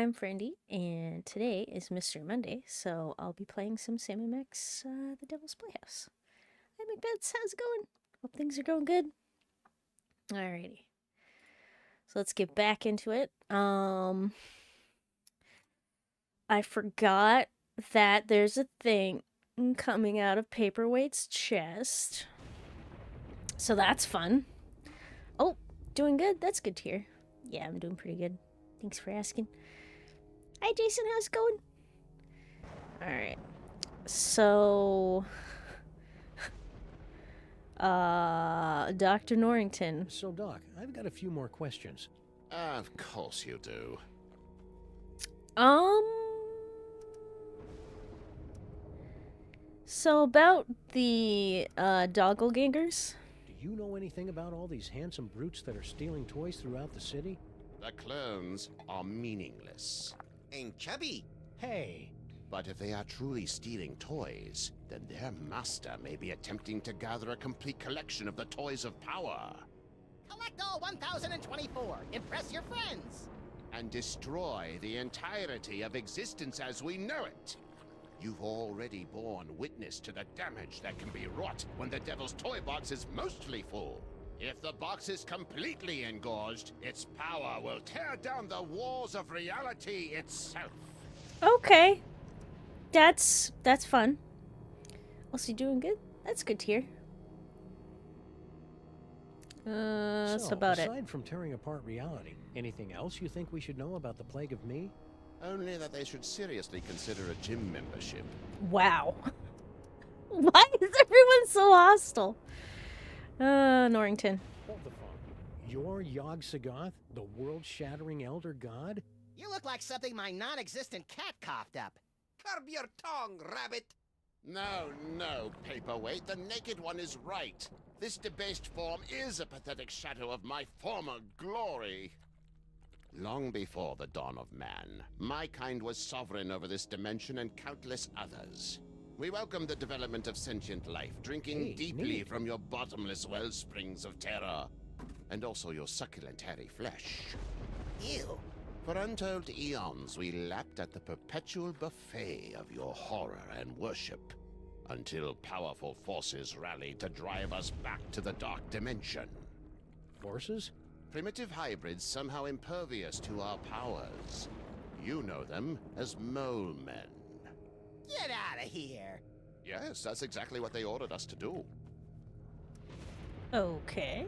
I'm Brandy, and today is Mystery Monday, so I'll be playing some Sam and Max, The Devil's Playhouse. Hey, Macbeth, how's it going? Hope things are going good. Alrighty, so let's get back into it. I forgot that there's a thing coming out of Paperweight's chest, so that's fun. Oh, doing good. That's good to hear. Yeah, I'm doing pretty good. Thanks for asking. Hi, Jason. How's it going? All right. So, Dr. Norrington. So, Doc, I've got a few more questions. Of course you do. Um. So about the doppelgangers. Do you know anything about all these handsome brutes that are stealing toys throughout the city? The clones are meaningless. And chubby. Hey! But if they are truly stealing toys, then their master may be attempting to gather a complete collection of the toys of power. Collect all 1024. Impress your friends. And destroy the entirety of existence as we know it. You've already borne witness to the damage that can be wrought when the Devil's Toy Box is mostly full. If the box is completely engorged, its power will tear down the walls of reality itself. Okay, that's fun. Was he doing good? That's good to hear. That's about it. Aside from tearing apart reality, anything else you think we should know about the Plague of Me? Only that they should seriously consider a gym membership. Wow. Why is everyone so hostile? Norrington. Hold the phone. You're Yog-Sothoth, the world-shattering elder god? You look like something my non-existent cat coughed up. Curb your tongue, rabbit. No, Paperweight. The Naked One is right. This debased form is a pathetic shadow of my former glory. Long before the dawn of man, my kind was sovereign over this dimension and countless others. We welcome the development of sentient life, drinking deeply neat. from your bottomless wellsprings of terror, and also your succulent hairy flesh. Ew. For untold eons, we lapped at the perpetual buffet of your horror and worship, until powerful forces rallied to drive us back to the dark dimension. Forces? Primitive hybrids somehow impervious to our powers. You know them as mole men. Get out of here. Yes, that's exactly what they ordered us to do. Okay.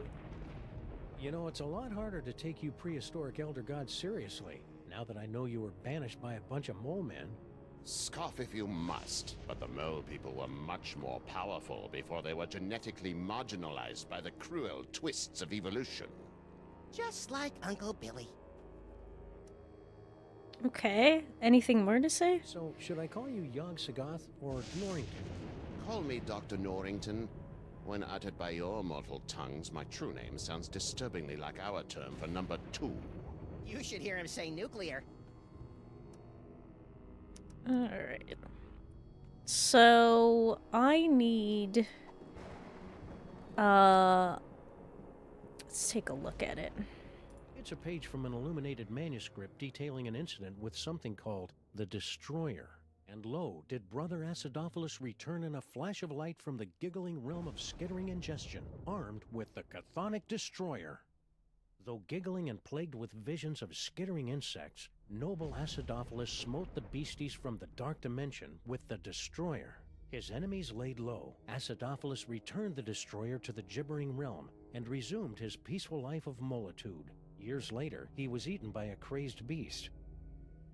You know, it's a lot harder to take you prehistoric elder gods seriously, now that I know you were banished by a bunch of mole men. Scoff if you must, but the mole people were much more powerful before they were genetically marginalized by the cruel twists of evolution. Just like Uncle Billy. Okay. Anything more to say? So, should I call you Yog-Sothoth or Norrington? Call me Dr. Norrington. When uttered by your mortal tongues, my true name sounds disturbingly like our term for number 2. You should hear him say nuclear. Alright. So, I need... Let's take a look at it. It's a page from an illuminated manuscript detailing an incident with something called the Destroyer. And lo, did Brother Acidophilus return in a flash of light from the giggling realm of skittering ingestion, armed with the Chthonic Destroyer. Though giggling and plagued with visions of skittering insects, noble Acidophilus smote the beasties from the dark dimension with the Destroyer. His enemies laid low. Acidophilus returned the Destroyer to the gibbering realm and resumed his peaceful life of molitude. Years later, he was eaten by a crazed beast.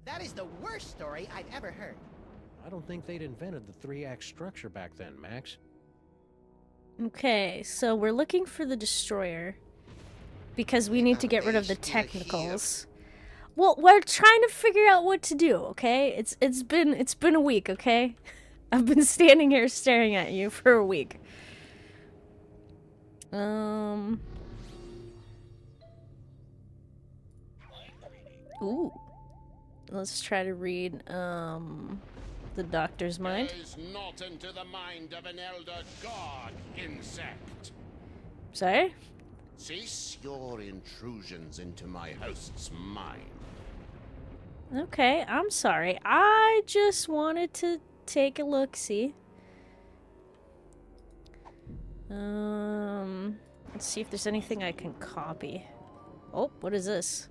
That is the worst story I've ever heard. I don't think they'd invented the 3-act structure back then, Max. Okay, so we're looking for the destroyer because we need to get rid of the They still technicals. Well, we're trying to figure out what to do, okay? It's been a week, okay? I've been standing here staring at you for a week. Ooh. Let's try to read the doctor's mind. Gaze not into the mind of an elder god, insect. Sorry? Cease your intrusions into my host's mind. Okay, I'm sorry. I just wanted to take a look-see. Let's see if there's anything I can copy. Oh, what is this?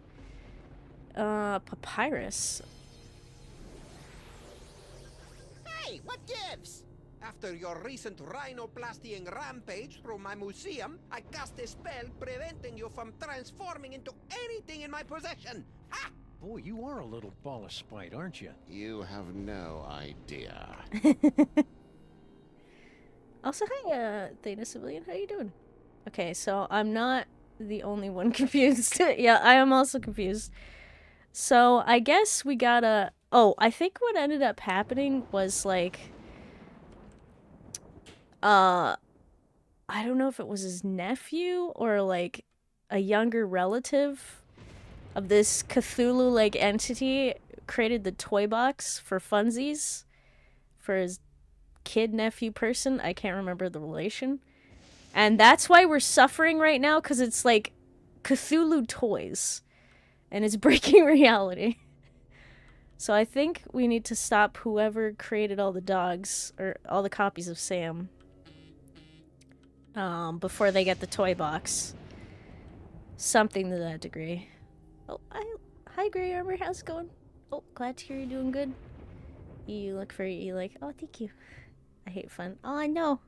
Papyrus. Hey, what gives? After your recent rhinoplasty rampage through my museum, I cast a spell preventing you from transforming into anything in my possession. Ha! Boy, you are a little ball of spite, aren't you? You have no idea. Also, hi, Theta Civilian. How you doing? Okay, so I'm not the only one confused. Yeah, I am also confused. So I guess we gotta... Oh, I think what ended up happening was, like... I don't know if it was his nephew or, like, a younger relative of this Cthulhu-like entity created the toy box for funsies for his kid nephew person. I can't remember the relation. And that's why we're suffering right now, because it's like Cthulhu toys. And it's breaking reality. So I think we need to stop whoever created all the dogs, or all the copies of Sam, before they get the toy box. Something to that degree. Oh, hi Grey Armor, how's it going? Oh, glad to hear you're doing good. You look very, like, oh, thank you. I hate fun. Oh, I know.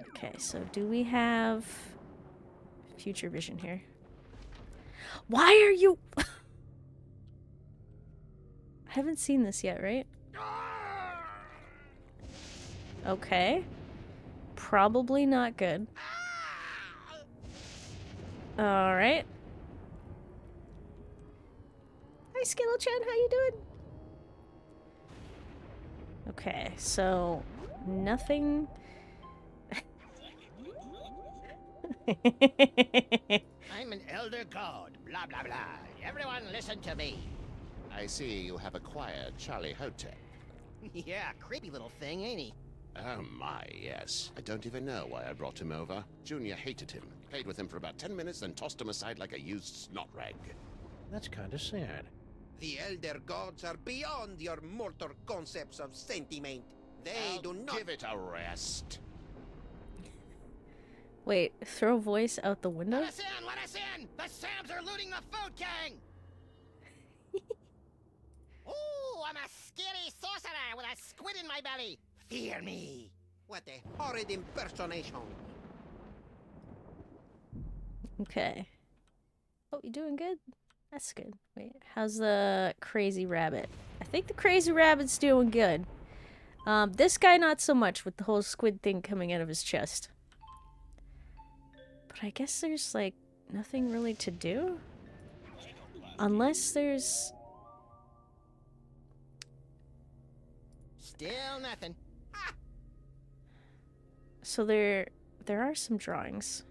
Okay, so do we have future vision here? Why are you... I haven't seen this yet, right? Okay. Probably not good. Alright. Hi, Skittle-chan, how you doing? Okay, so... nothing... I'm an elder god, blah blah blah. Everyone listen to me. I see you have acquired Charlie Hotep. Yeah, creepy little thing, ain't he? Oh my, yes. I don't even know why I brought him over. Junior hated him, played with him for about 10 minutes, then tossed him aside like a used snot rag. That's kinda sad. The elder gods are beyond your mortal concepts of sentiment. They I'll do not give it a rest. Wait, throw voice out the window? Let us in! Let us in! The Sams are looting the food king! Ooh, I'm a skinny sorcerer with a squid in my belly! Fear me! What a horrid impersonation. Okay. Oh, you doing good? That's good. Wait, how's the crazy rabbit? I think the crazy rabbit's doing good. This guy not so much with the whole squid thing coming out of his chest. But I guess there's, like, nothing really to do? Unless there's... Still nothing. Ah! So there are some drawings.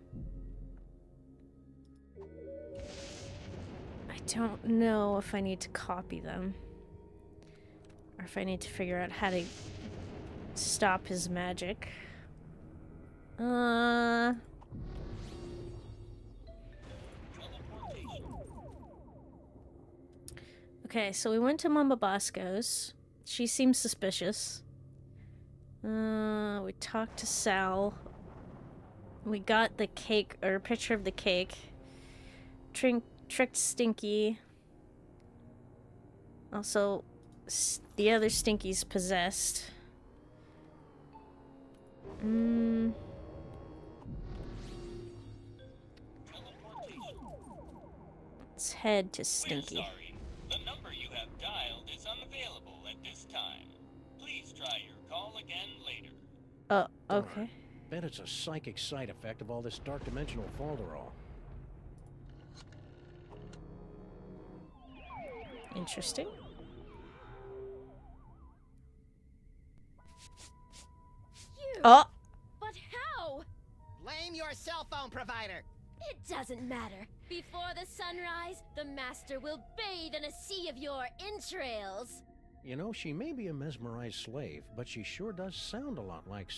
I don't know if I need to copy them. Or if I need to figure out how to stop his magic. Okay, so we went to Mama Bosco's. She seems suspicious. We talked to Sal. We got the cake, or a picture of the cake. Tricked Stinky. Also, the other Stinky's possessed. Let's head to Stinky. We're sorry. The number you have dialed is unavailable at this time. Please try your call again later. Oh, okay. Bet it's a psychic side effect of all this dark dimensional falderall. Interesting. Oh! But how? Blame your cell phone provider! It doesn't matter. Before the sunrise, the master will bathe in a sea of your entrails. You know, she may be a mesmerized slave, but she sure does sound a lot like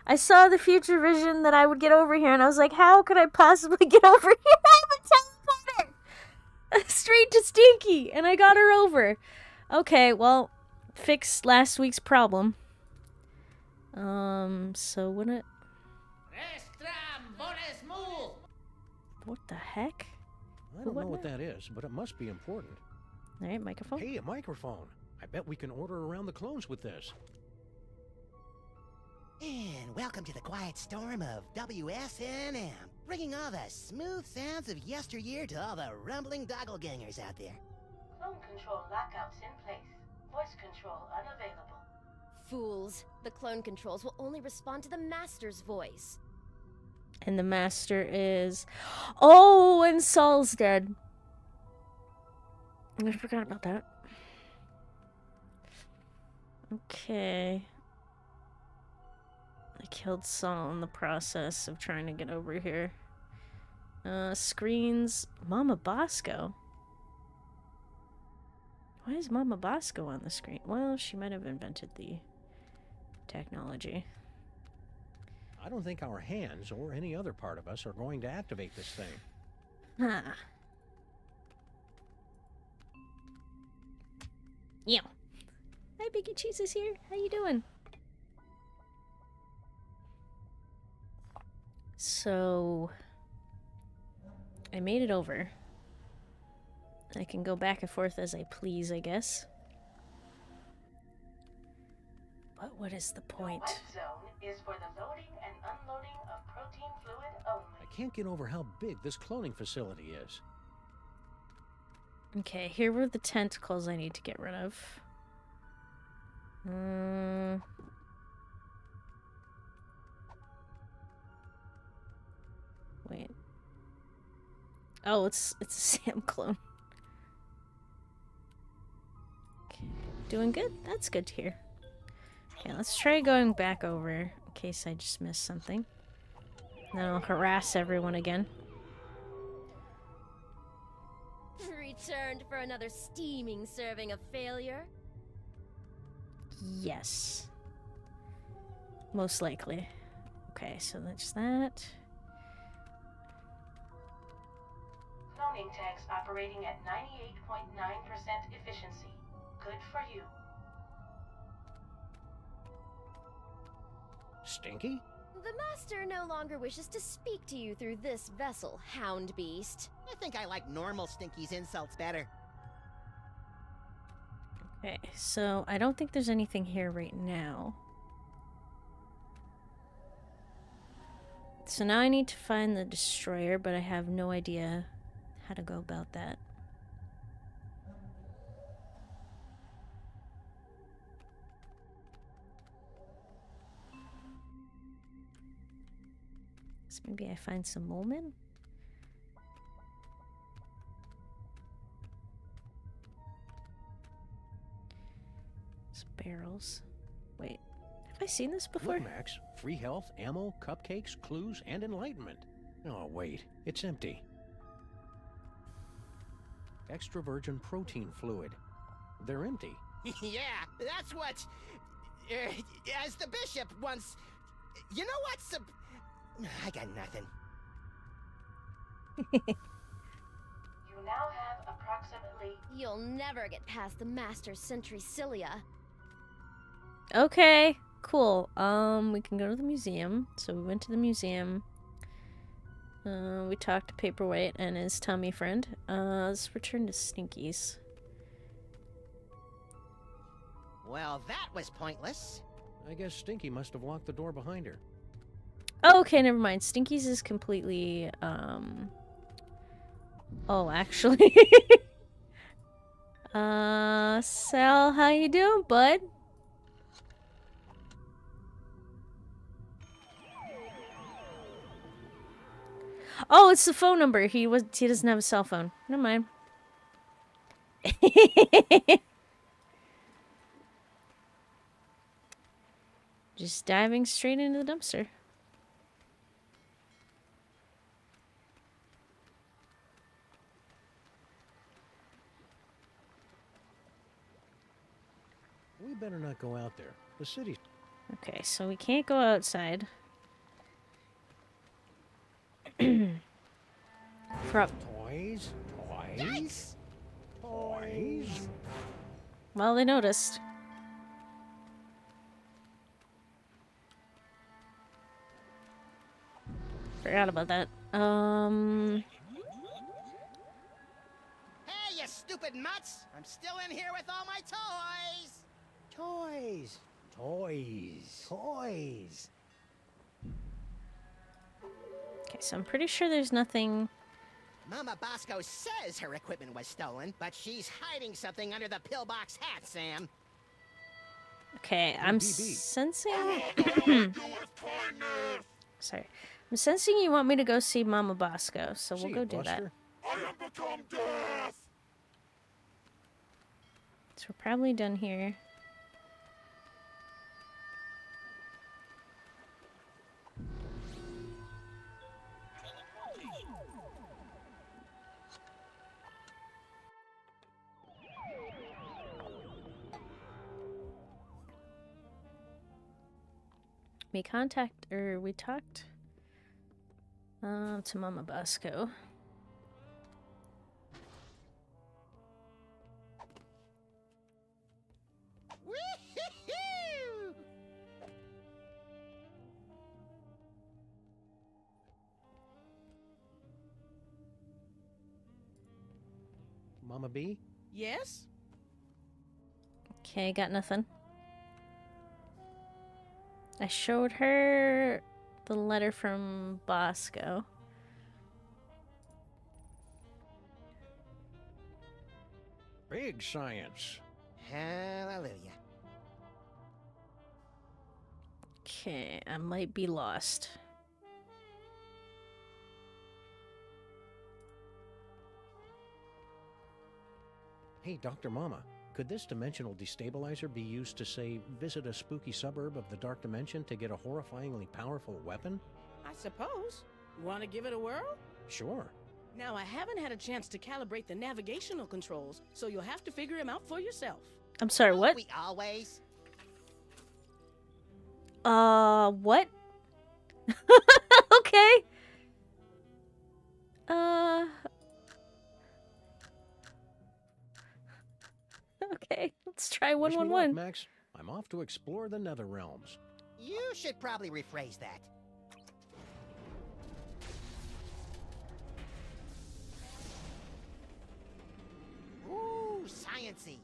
I I saw the future vision that I would get over here, and I was like, how could I possibly get over here? I'm a teleporter! Straight to Stinky, and I got her over. Okay, well, fixed last week's problem. So when it... What the heck? I don't know what that is, but it must be important. Alright, microphone. Hey, a microphone. I bet we can order around the clones with this. And welcome to the quiet storm of WSNM, bringing all the smooth sounds of yesteryear to all the rumbling doppelgangers out there. Clone control lockouts in place. Voice control unavailable. Fools. The clone controls will only respond to the master's voice. And the master is... Oh, and Saul's dead. I forgot about that. Okay. I killed Saul in the process of trying to get over here. Screens... Mama Bosco. Why is Mama Bosco on the screen? Well, she might have invented the technology. I don't think our hands or any other part of us are going to activate this thing. Huh. Yeah. Hi, Biggie Cheese is here. How you doing? So... I made it over. I can go back and forth as I please, I guess. But what is the point? The white zone is for the loading and unloading of protein fluid only. I can't get over how big this cloning facility is. Okay, here were the tentacles I need to get rid of. Wait. Oh, it's a Sam clone. Okay, doing good? That's good to hear. Okay, let's try going back over in case I just missed something. Then I'll harass everyone again. Returned for another steaming serving of failure? Yes. Most likely. Okay, so that's that. Cloning tanks operating at 98.9% efficiency. Good for you. Stinky? The master no longer wishes to speak to you through this vessel, hound beast. I think I like normal Stinky's insults better. Okay, so I don't think there's anything here right now. So now I need to find the destroyer, but I have no idea how to go about that. So maybe I find some Molmen? Some barrels. Wait, have I seen this before? Look, Max. Free health, ammo, cupcakes, clues, and enlightenment. Oh, wait. It's empty. Extra virgin protein fluid. They're empty. Yeah, that's what... as the bishop once... You know what's... I got nothing. You now have approximately... You'll never get past the master's sentry cilia. Okay, cool. We can go to the museum. So we went to the museum. We talked to Paperweight and his tummy friend. Let's return to Stinky's. Well, that was pointless. I guess Stinky must have locked the door behind her. Oh, okay, never mind. Stinky's is completely, Oh, actually. Sal, how you doing, bud? Oh, it's the phone number. He doesn't have a cell phone. Never mind. Just diving straight into the dumpster. We better not go out there. The city... Okay, so we can't go outside. From Toys? Toys? Toys? well, they noticed. Forgot about that. Hey, you stupid mutts! I'm still in here with all my toys! Toys. Toys. Toys. Okay, so I'm pretty sure there's nothing. Mama Bosco says her equipment was stolen, but she's hiding something under the pillbox hat, Sam. Okay, I'm BB. sensing. Sorry, I'm sensing you want me to go see Mama Bosco, so we'll See go you, do that. Buster. So we're probably done here. We talked to Mama Bosco. Woo-hoo-hoo! Mama B? Yes? Okay, got nothing. I showed her the letter from Bosco. Big science. Hallelujah. Okay, I might be lost. Hey, Dr. Mama, could this dimensional destabilizer be used to, say, visit a spooky suburb of the Dark Dimension to get a horrifyingly powerful weapon? I suppose. Want to give it a whirl? Sure. Now, I haven't had a chance to calibrate the navigational controls, so you'll have to figure them out for yourself. I'm sorry, what? We always. What? Okay. Okay, let's try Wish me luck, 111. Max. I'm off to explore the Nether Realms. You should probably rephrase that. Ooh, science-y.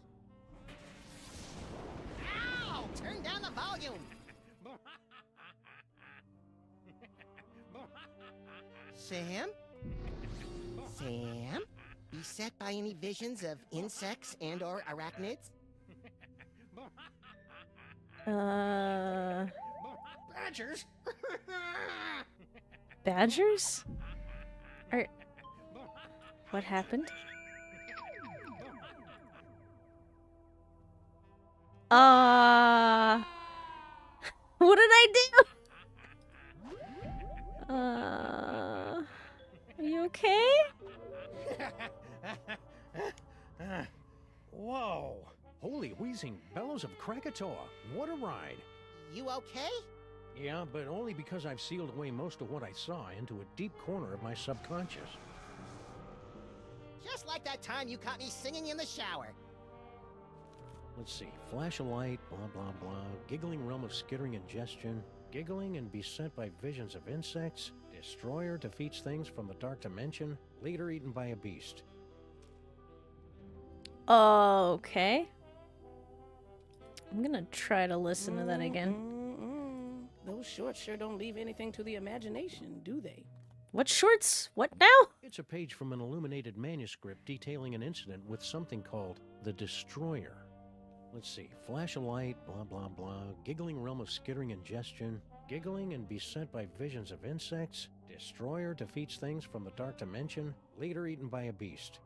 Ow! Turn down the volume! Sam? Sam? Beset by any visions of insects and or arachnids? Badgers? Badgers? What happened? What did I do? Are you okay? Whoa! Holy wheezing bellows of Krakatoa! What a ride! You okay? Yeah, but only because I've sealed away most of what I saw into a deep corner of my subconscious. Just like that time you caught me singing in the shower. Let's see. Flash of light, blah blah blah. Giggling realm of skittering ingestion. Giggling and beset by visions of insects. Destroyer defeats things from the dark dimension. Leader eaten by a beast. Okay. I'm gonna try to listen to that again. Those shorts sure don't leave anything to the imagination, do they? What shorts? What now? It's a page from an illuminated manuscript detailing an incident with something called the Destroyer. Let's see. Flash of light, blah blah blah. Giggling realm of skittering ingestion. Giggling and beset by visions of insects. Destroyer defeats things from the dark dimension. Leader eaten by a beast.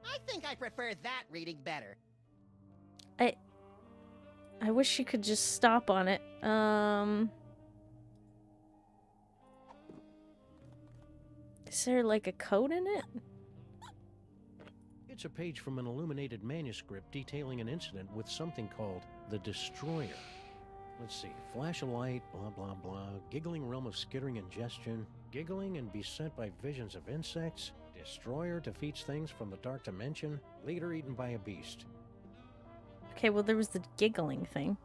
I think I prefer that reading better. I wish you could just stop on it. Is there like a code in it? It's a page from an illuminated manuscript detailing an incident with something called the Destroyer. Let's see. Flash of light, blah blah blah. Giggling realm of skittering ingestion. Giggling and beset by visions of insects. Destroyer defeats things from the dark dimension. Leader eaten by a beast. Okay, well, there was the giggling thing.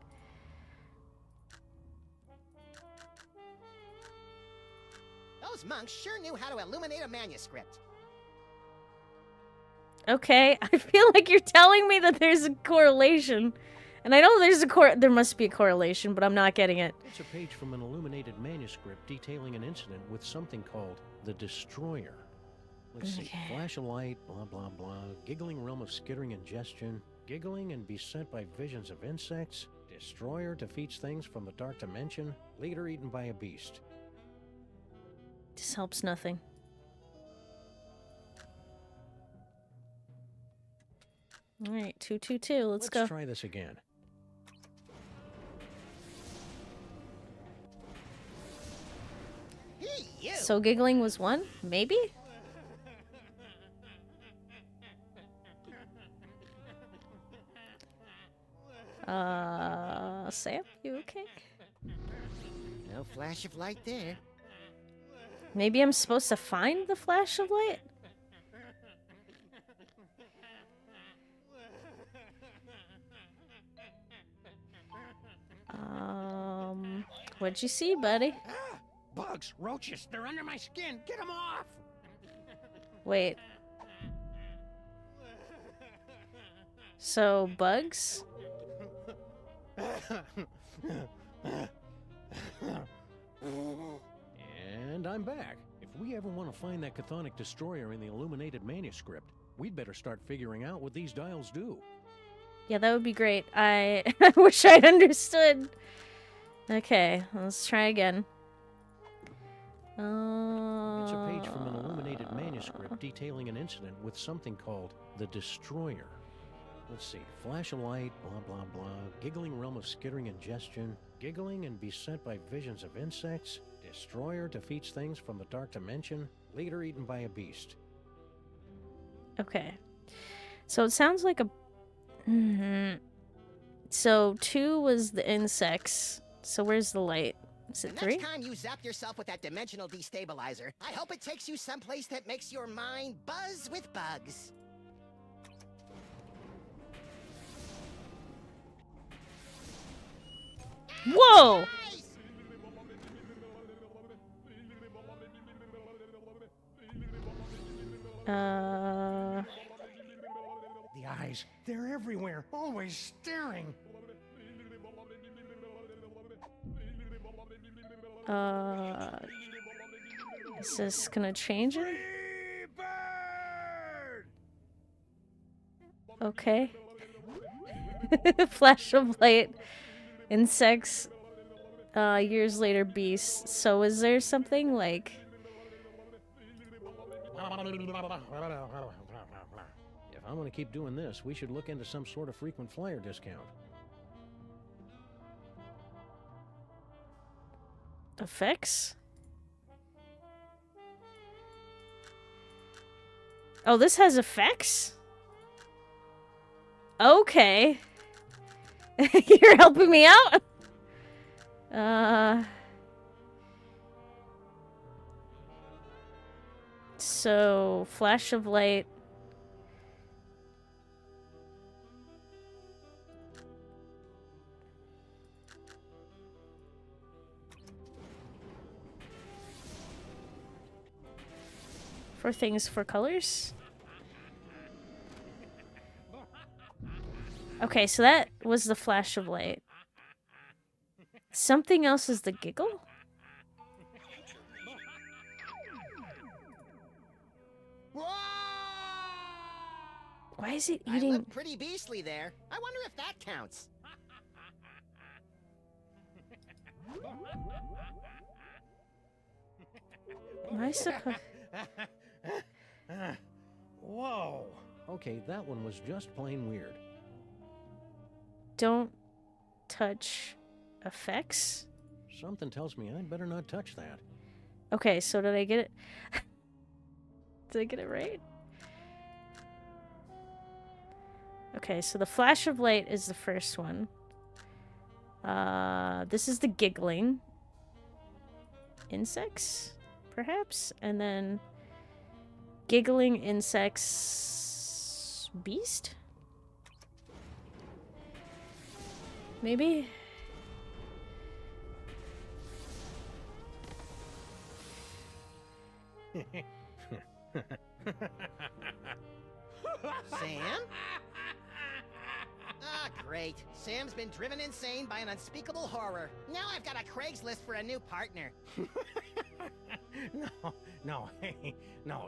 Those monks sure knew how to illuminate a manuscript. Okay, I feel like you're telling me that there's a correlation. And I know there's there must be a correlation, but I'm not getting it. It's a page from an illuminated manuscript detailing an incident with something called the Destroyer. Let's see. Flash of light, blah, blah, blah. Giggling realm of skittering ingestion. Giggling and beset by visions of insects. Destroyer defeats things from the dark dimension. Leader eaten by a beast. This helps nothing. Alright, 222, let's go. Let's try this again. Hey, you! So giggling was one? Maybe? Sam, you okay? No flash of light there. Maybe I'm supposed to find the flash of light? What'd you see, buddy? Ah! Bugs, roaches, they're under my skin. Get them off! Wait. So, bugs? And I'm back. If we ever want to find that chthonic destroyer in the illuminated manuscript, we'd better start figuring out what these dials do. Yeah, that would be great. I wish I'd understood. Okay, let's try again. It's a page from an illuminated manuscript detailing an incident with something called the Destroyer. Let's see. Flash of light, blah, blah, blah. Giggling realm of skittering ingestion. Giggling and beset by visions of insects. Destroyer defeats things from the dark dimension. Leader eaten by a beast. Okay. So it sounds like a... So 2 was the insects. So where's the light? Is it The 3? next time you zap yourself with that dimensional destabilizer, I hope it takes you someplace that makes your mind buzz with bugs. Whoa! Nice! The eyes, they're everywhere, always staring. Is this gonna change it? Okay. Flash of light. Insects. Years later, beasts. So is there something like... If I'm going to keep doing this, we should look into some sort of frequent flyer discount. Effects? Oh, this has effects? Okay. You're helping me out? So, flash of light. For things for colors? Okay, so that was the flash of light. Something else is the giggle? Why is it I eating? look pretty beastly there. I wonder if that counts. Am I supposed? Whoa. Okay, that one was just plain weird. Don't touch effects? Something tells me I'd better not touch that. Okay, so did I get it? Did I get it right? Okay, so the flash of light is the first one. This is the giggling. Insects? perhaps? And then giggling insects beast? Maybe? Sam? Ah, great. Sam's been driven insane by an unspeakable horror. Now I've got a Craigslist for a new partner. No,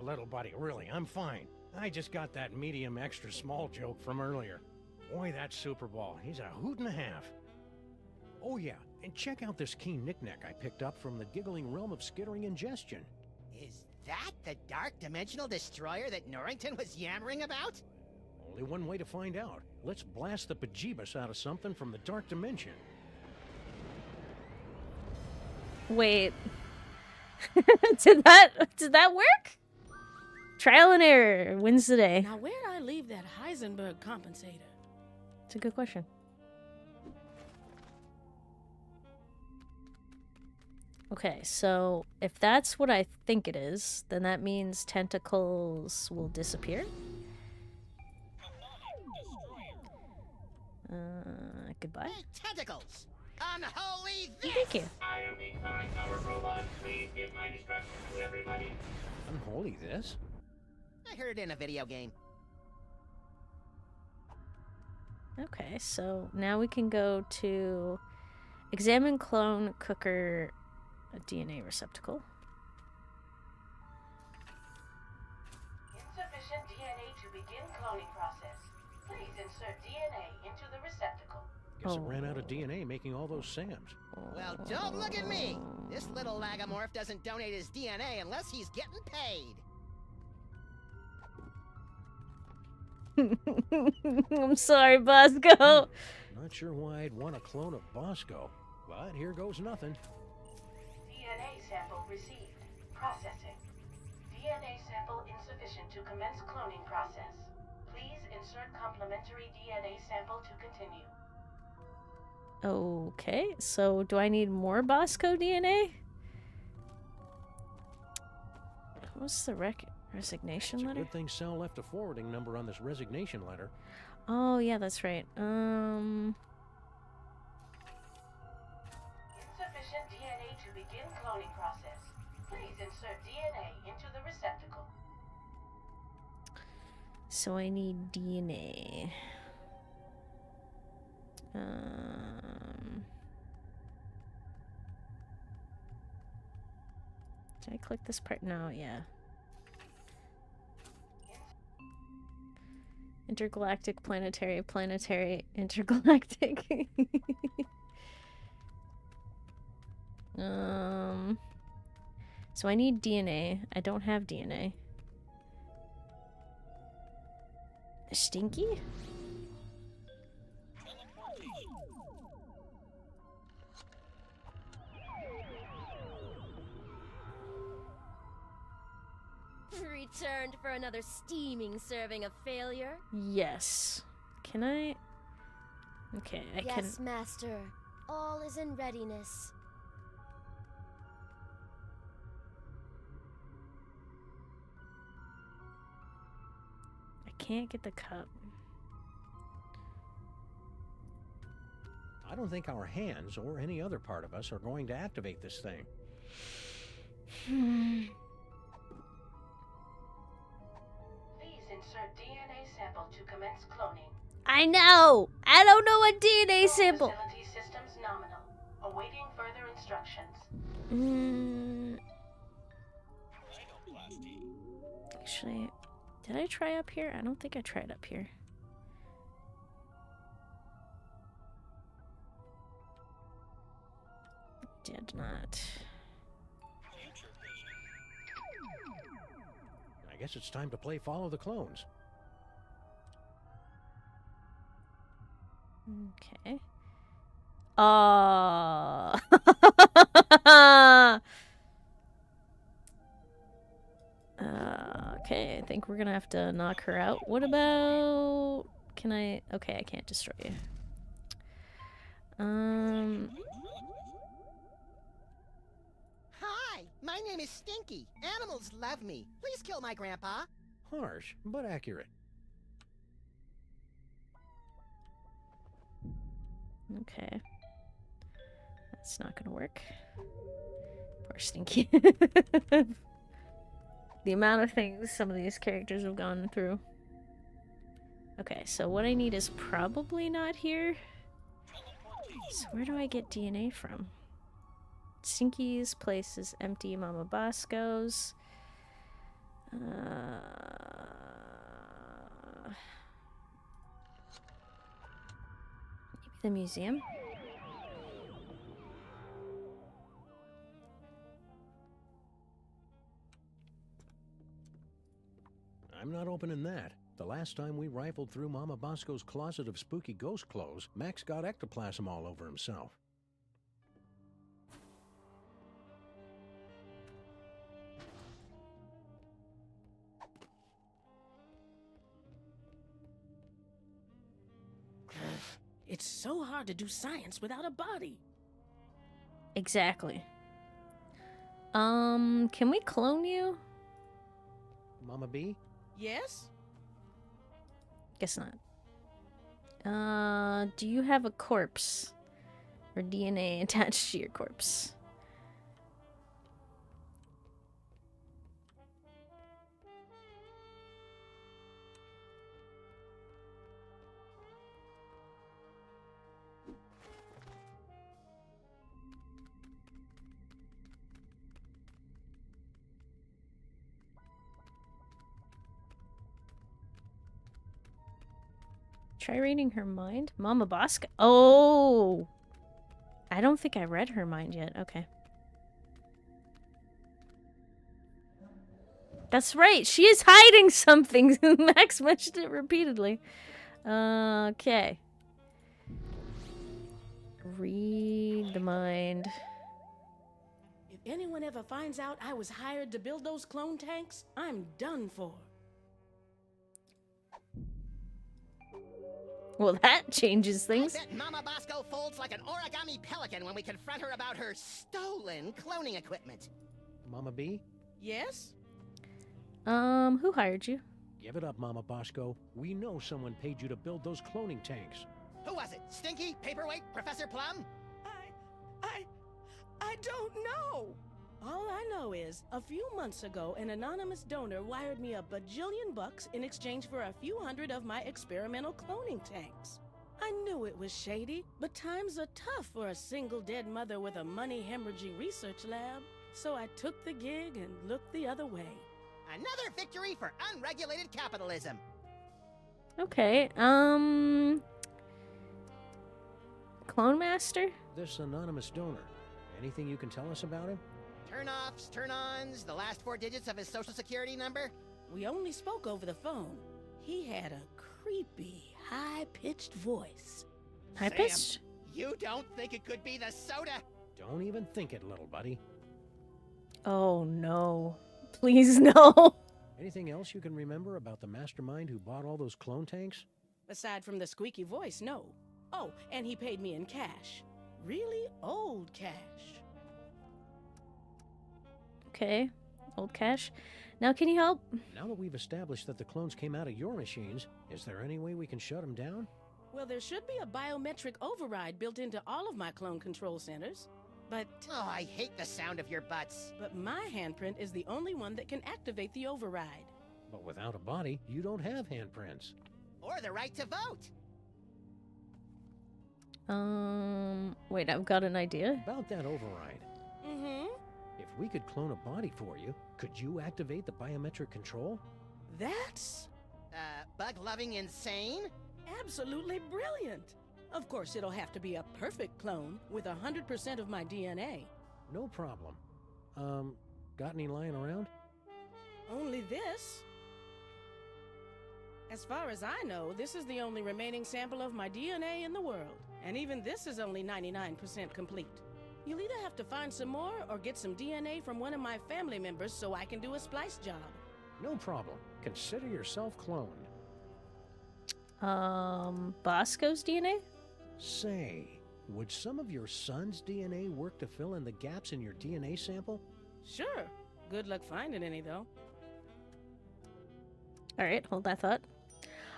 little buddy, really, I'm fine. I just got that medium extra small joke from earlier. Boy, that Super Ball, he's a hoot and a half. Oh yeah, and check out this keen knick-knack I picked up from the giggling realm of skittering ingestion. Is that the dark dimensional destroyer that Norrington was yammering about? Only one way to find out. Let's blast the bejeebus out of something from the dark dimension. Wait. Did that work? Trial and error wins the day. Now, where'd I leave that Heisenberg compensator? It's a good question. Okay, so if that's what I think it is, then that means tentacles will disappear. Goodbye. Hey, tentacles! Unholy this! Thank you. I am the current power robot. Please give my instructions to everybody. Unholy this? I heard it in a video game. Okay, so now we can go to examine clone cooker DNA receptacle. Insufficient DNA to begin cloning process. Please insert DNA into the receptacle. Guess it ran out of DNA making all those Sams. Well, don't look at me! This little lagomorph doesn't donate his DNA unless he's getting paid. I'm sorry, Bosco. Not sure why I'd want a clone of Bosco, but here goes nothing. DNA sample received. Processing. DNA sample insufficient to commence cloning process. Please insert complementary DNA sample to continue. Okay, so do I need more Bosco DNA? What's the resignation It's a letter? good thing Sal left a forwarding number on this resignation letter. Oh, yeah, that's right. Insufficient DNA to begin cloning process. Please insert DNA into the receptacle. So I need DNA. Did I click this part? No, yeah. Intergalactic, planetary, intergalactic. So I need DNA. I don't have DNA. Stinky? Returned for another steaming serving of failure? Yes. Can I? Okay, I can. Yes, Master. All is in readiness. I can't get the cup. I don't think our hands or any other part of us are going to activate this thing. Please insert DNA sample to commence cloning. I know! I don't know what DNA sample. Facility systems nominal. Awaiting further instructions. Actually, did I try up here? I don't think I tried up here. Did not. I guess it's time to play Follow the Clones. Okay. Okay, I think we're gonna have to knock her out. What about... Can I... Okay, I can't destroy you. Hi, My name is Stinky. Animals love me. Please kill my grandpa. Harsh, but accurate. Okay. That's not gonna work. Poor Stinky. The amount of things some of these characters have gone through. Okay, so what I need is probably not here. So where do I get DNA from? Stinky's place is empty. Mama Bosco's. Maybe the museum? I'm not opening that. The last time we rifled through Mama Bosco's closet of spooky ghost clothes, Max got ectoplasm all over himself. It's so hard to do science without a body. Exactly. Can we clone you? Mama B? Yes? Guess not. Do you have a corpse? Or DNA attached to your corpse? Try reading her mind? Mama Bosco? Oh! I don't think I read her mind yet. Okay. That's right! She is hiding something! Max mentioned it repeatedly. Okay. Read the mind. If anyone ever finds out I was hired to build those clone tanks, I'm done for. Well, that changes I things. bet Mama Bosco folds like an origami pelican when we confront her about her stolen cloning equipment. Mama B? Yes? Who hired you? Give it up, Mama Bosco. We know someone paid you to build those cloning tanks. Who was it? Stinky? Paperweight? Professor Plum? I don't know. All I know is, a few months ago, an anonymous donor wired me $1 bajillion in exchange for a few hundred of my experimental cloning tanks. I knew it was shady, but times are tough for a single dead mother with a money-hemorrhaging research lab. So I took the gig and looked the other way. Another victory for unregulated capitalism. Okay, Clone Master? This anonymous donor. Anything you can tell us about him? Turn-offs, turn-ons, the last 4 digits of his social security number? We only spoke over the phone. He had a creepy, high-pitched voice. High-pitched? Sam, you don't think it could be the soda? Don't even think it, little buddy. Oh no. Please no. Anything else you can remember about the mastermind who bought all those clone tanks? Aside from the squeaky voice, no. Oh, and he paid me in cash. Really old cash. Okay. Old cash. Now can you help? Now that we've established that the clones came out of your machines, is there any way we can shut them down? Well, there should be a biometric override built into all of my clone control centers. But Oh, I hate the sound of your butts. my handprint is the only one that can activate the override. But without a body, you don't have handprints. Or the right to vote. Wait, I've got an idea. About that override. Mm-hmm. If we could clone a body for you, could you activate the biometric control? That's Bug-loving insane? absolutely brilliant. Of course, it'll have to be a perfect clone with 100% of my DNA. No problem. Got any lying around? Only this. As far as I know, this is the only remaining sample of my DNA in the world. And even this is only 99% complete. You'll either have to find some more or get some DNA from one of my family members so I can do a splice job. No problem. Consider yourself cloned. Bosco's DNA? Say, would some of your son's DNA work to fill in the gaps in your DNA sample? Sure. Good luck finding any, though. Alright, hold that thought.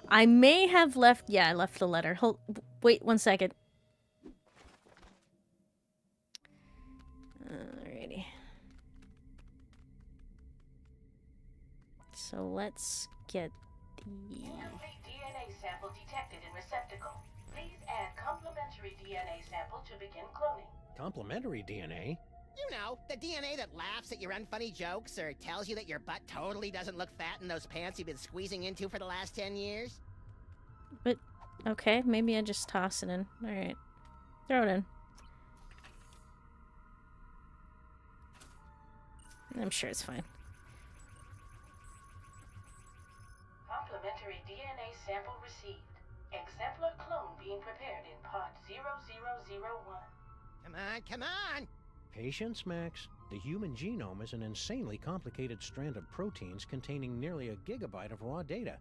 I may have left... Yeah, I left a letter. Wait 1 second. Alrighty. So let's get the... Incomplete DNA sample detected in receptacle. Please add complementary DNA sample to begin cloning. Complementary DNA? You know, the DNA that laughs at your unfunny jokes or tells you that your butt totally doesn't look fat in those pants you've been squeezing into for the last 10 years. But, okay, maybe I just toss it in. Alright. Throw it in. I'm sure it's fine. Complementary DNA sample received. Exemplar clone being prepared in pod 0001. Come on, come on! Patience, Max. The human genome is an insanely complicated strand of proteins containing nearly a gigabyte of raw data.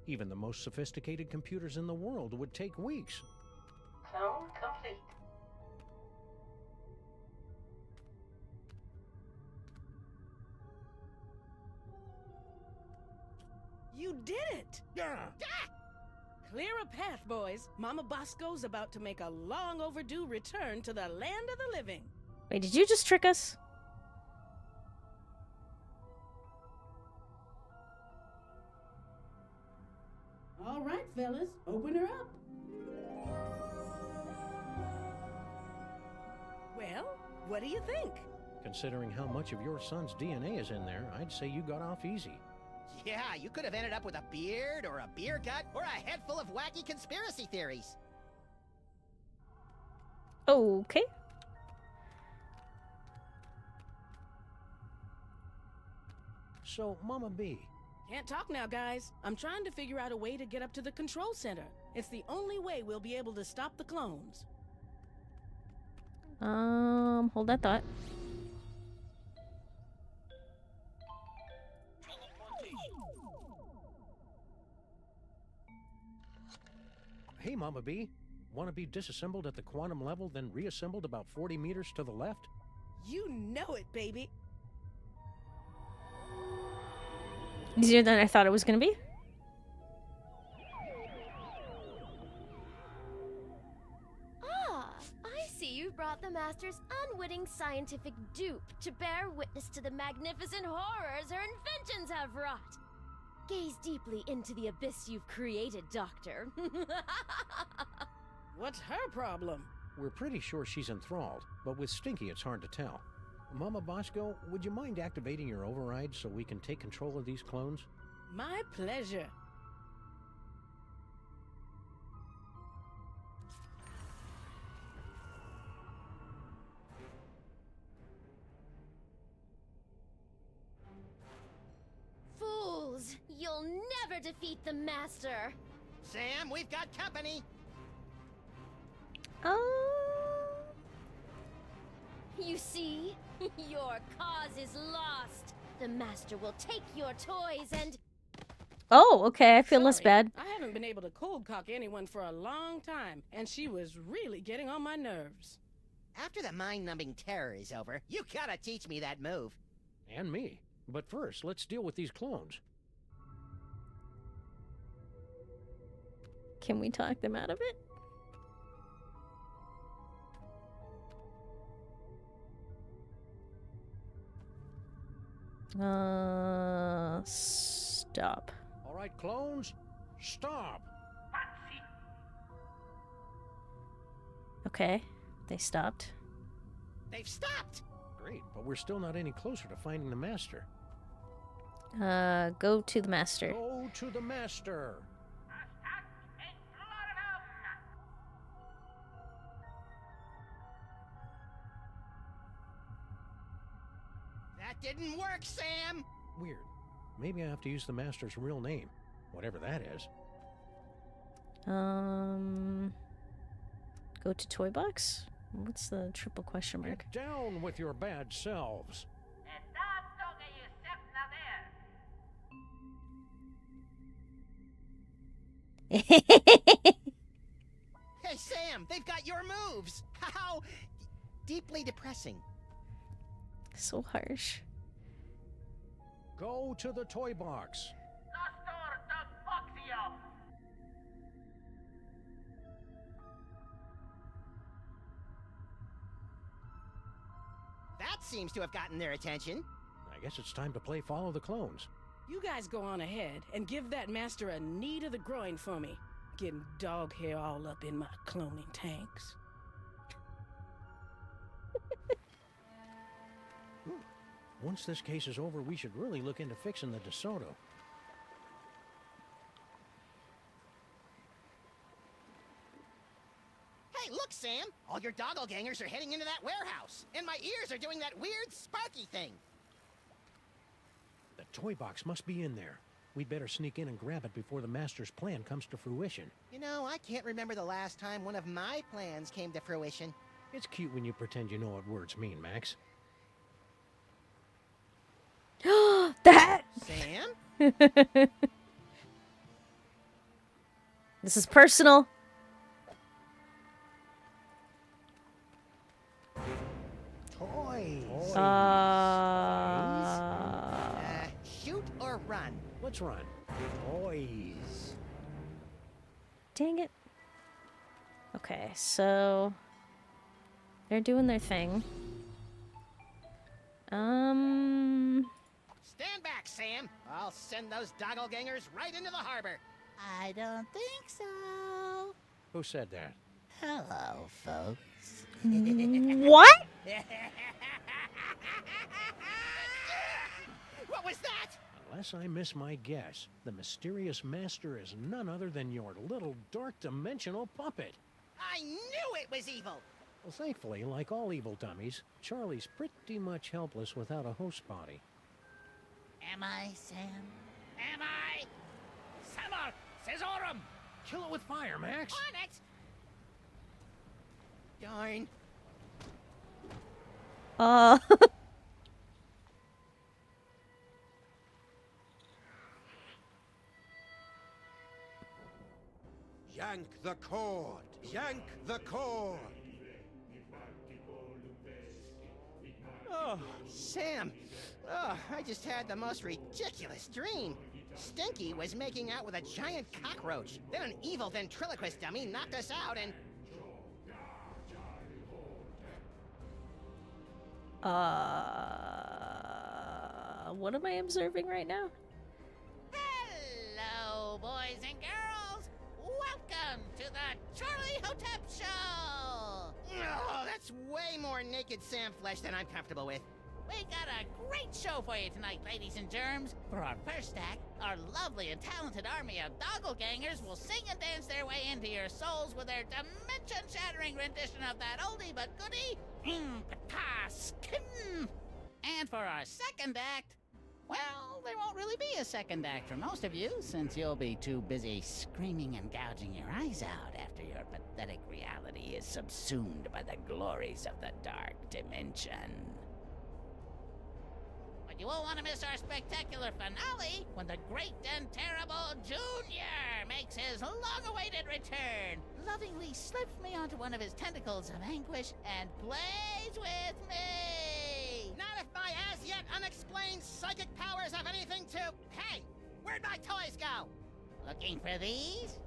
Even the most sophisticated computers in the world would take weeks. Clone complete. You did it! Yeah. Clear a path, boys. Mama Bosco's about to make a long overdue return to the land of the living. Wait, did you just trick us? All right, fellas, open her up. Well, what do you think? Considering how much of your son's DNA is in there, I'd say you got off easy. Yeah, you could have ended up with a beard, or a beer gut, or a head full of wacky conspiracy theories. Okay. So, Mama B, Can't talk now, guys. I'm trying to figure out a way to get up to the control center. It's the only way we'll be able to stop the clones. Hold that thought. hey Mama B, want to be disassembled at the quantum level, then reassembled about 40 meters to the left? You know it, baby. Easier than I thought it was gonna be. Ah, I see you've brought the Master's unwitting scientific dupe to bear witness to the magnificent horrors her inventions have wrought. Gaze deeply into the abyss you've created, Doctor. What's her problem? We're pretty sure she's enthralled, but with Stinky it's hard to tell. Mama Bosco, would you mind activating your override so we can take control of these clones? My pleasure. Fools! You'll never defeat the Master! Sam, we've got company! You see? Your cause is lost! The Master will take your toys and... Oh, okay, I feel less Sorry, bad. I haven't been able to cold cock anyone for a long time, and she was really getting on my nerves. After the mind-numbing terror is over, you gotta teach me that move. And me. But first, let's deal with these clones. Can we talk them out of it? Stop. All right, clones, stop! Okay, they stopped. They've stopped! Great, but we're still not any closer to finding the Master. Go to the Master. Go to the Master! That didn't work, Sam! Weird. Maybe I have to use the Master's real name, whatever that is. Go to Toy Box? What's the triple question mark? Get down with your bad selves! Hey, Sam, they've got your moves! How deeply depressing. So harsh. Go to the toy box. That seems to have gotten their attention. I guess it's time to play Follow the Clones. You guys go on ahead and give that master a knee to the groin for me. Getting dog hair all up in my cloning tanks. Once this case is over, we should really look into fixing the DeSoto. Hey, look, Sam! All your doppelgangers are heading into that warehouse, and my ears are doing that weird sparky thing. The toy box must be in there. We'd better sneak in and grab it before the Master's plan comes to fruition. You know, I can't remember the last time one of my plans came to fruition. It's cute when you pretend you know what words mean, Max. That! Sam? This is personal. Toys. Shoot or run? Let's run. Toys. Dang it. Okay, so they're doing their thing. Stand back, Sam. I'll send those doppelgangers right into the harbor. I don't think so. Who said that? Hello, folks. What? What was that? Unless I miss my guess, the mysterious Master is none other than your little dark dimensional puppet. I knew it was evil. Well, thankfully, like all evil dummies, Charlie's pretty much helpless without a host body. Am I, Sam? Am I? Samar, Caesarum! Kill it with fire, Max! On it! Darn. Yank the cord! Yank the cord! Oh, Sam. Oh, I just had the most ridiculous dream. Stinky was making out with a giant cockroach. Then an evil ventriloquist dummy knocked us out and... What am I observing right now? Hello, boys and girls. Welcome to the Charlie Hotep Show. Oh, that's way more naked Sam flesh than I'm comfortable with. We got a great show for you tonight, ladies and germs. For our first act, our lovely and talented army of doppelgangers will sing and dance their way into your souls with their dimension-shattering rendition of that oldie but goodie, Skin. And for our second act, well, there won't really be a second act for most of you, since you'll be too busy screaming and gouging your eyes out after your pathetic reality is subsumed by the glories of the dark dimension. But you won't want to miss our spectacular finale when the great and terrible Junior makes his long-awaited return, lovingly slips me onto one of his tentacles of anguish and plays with me. Not if my as-yet unexplained psychic powers have anything to... Hey, where'd my toys go? Looking for these?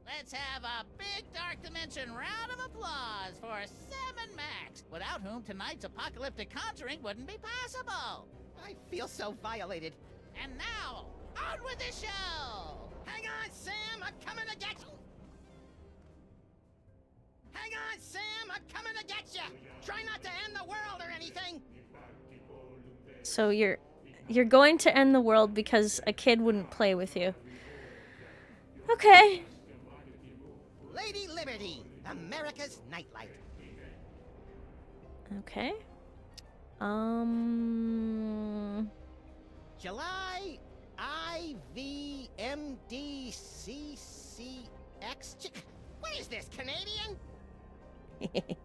Let's have a big Dark Dimension round of applause for Sam and Max, without whom tonight's apocalyptic conjuring wouldn't be possible. I feel so violated. And now, on with the show! Hang on, Sam, I'm coming to get you! Hang on, Sam, I'm coming to get you! Try not to end the world or anything! So you're going to end the world because a kid wouldn't play with you. Okay. Lady Liberty, America's nightlight. Okay. July IVMDCCX. What is this, Canadian? Yeah,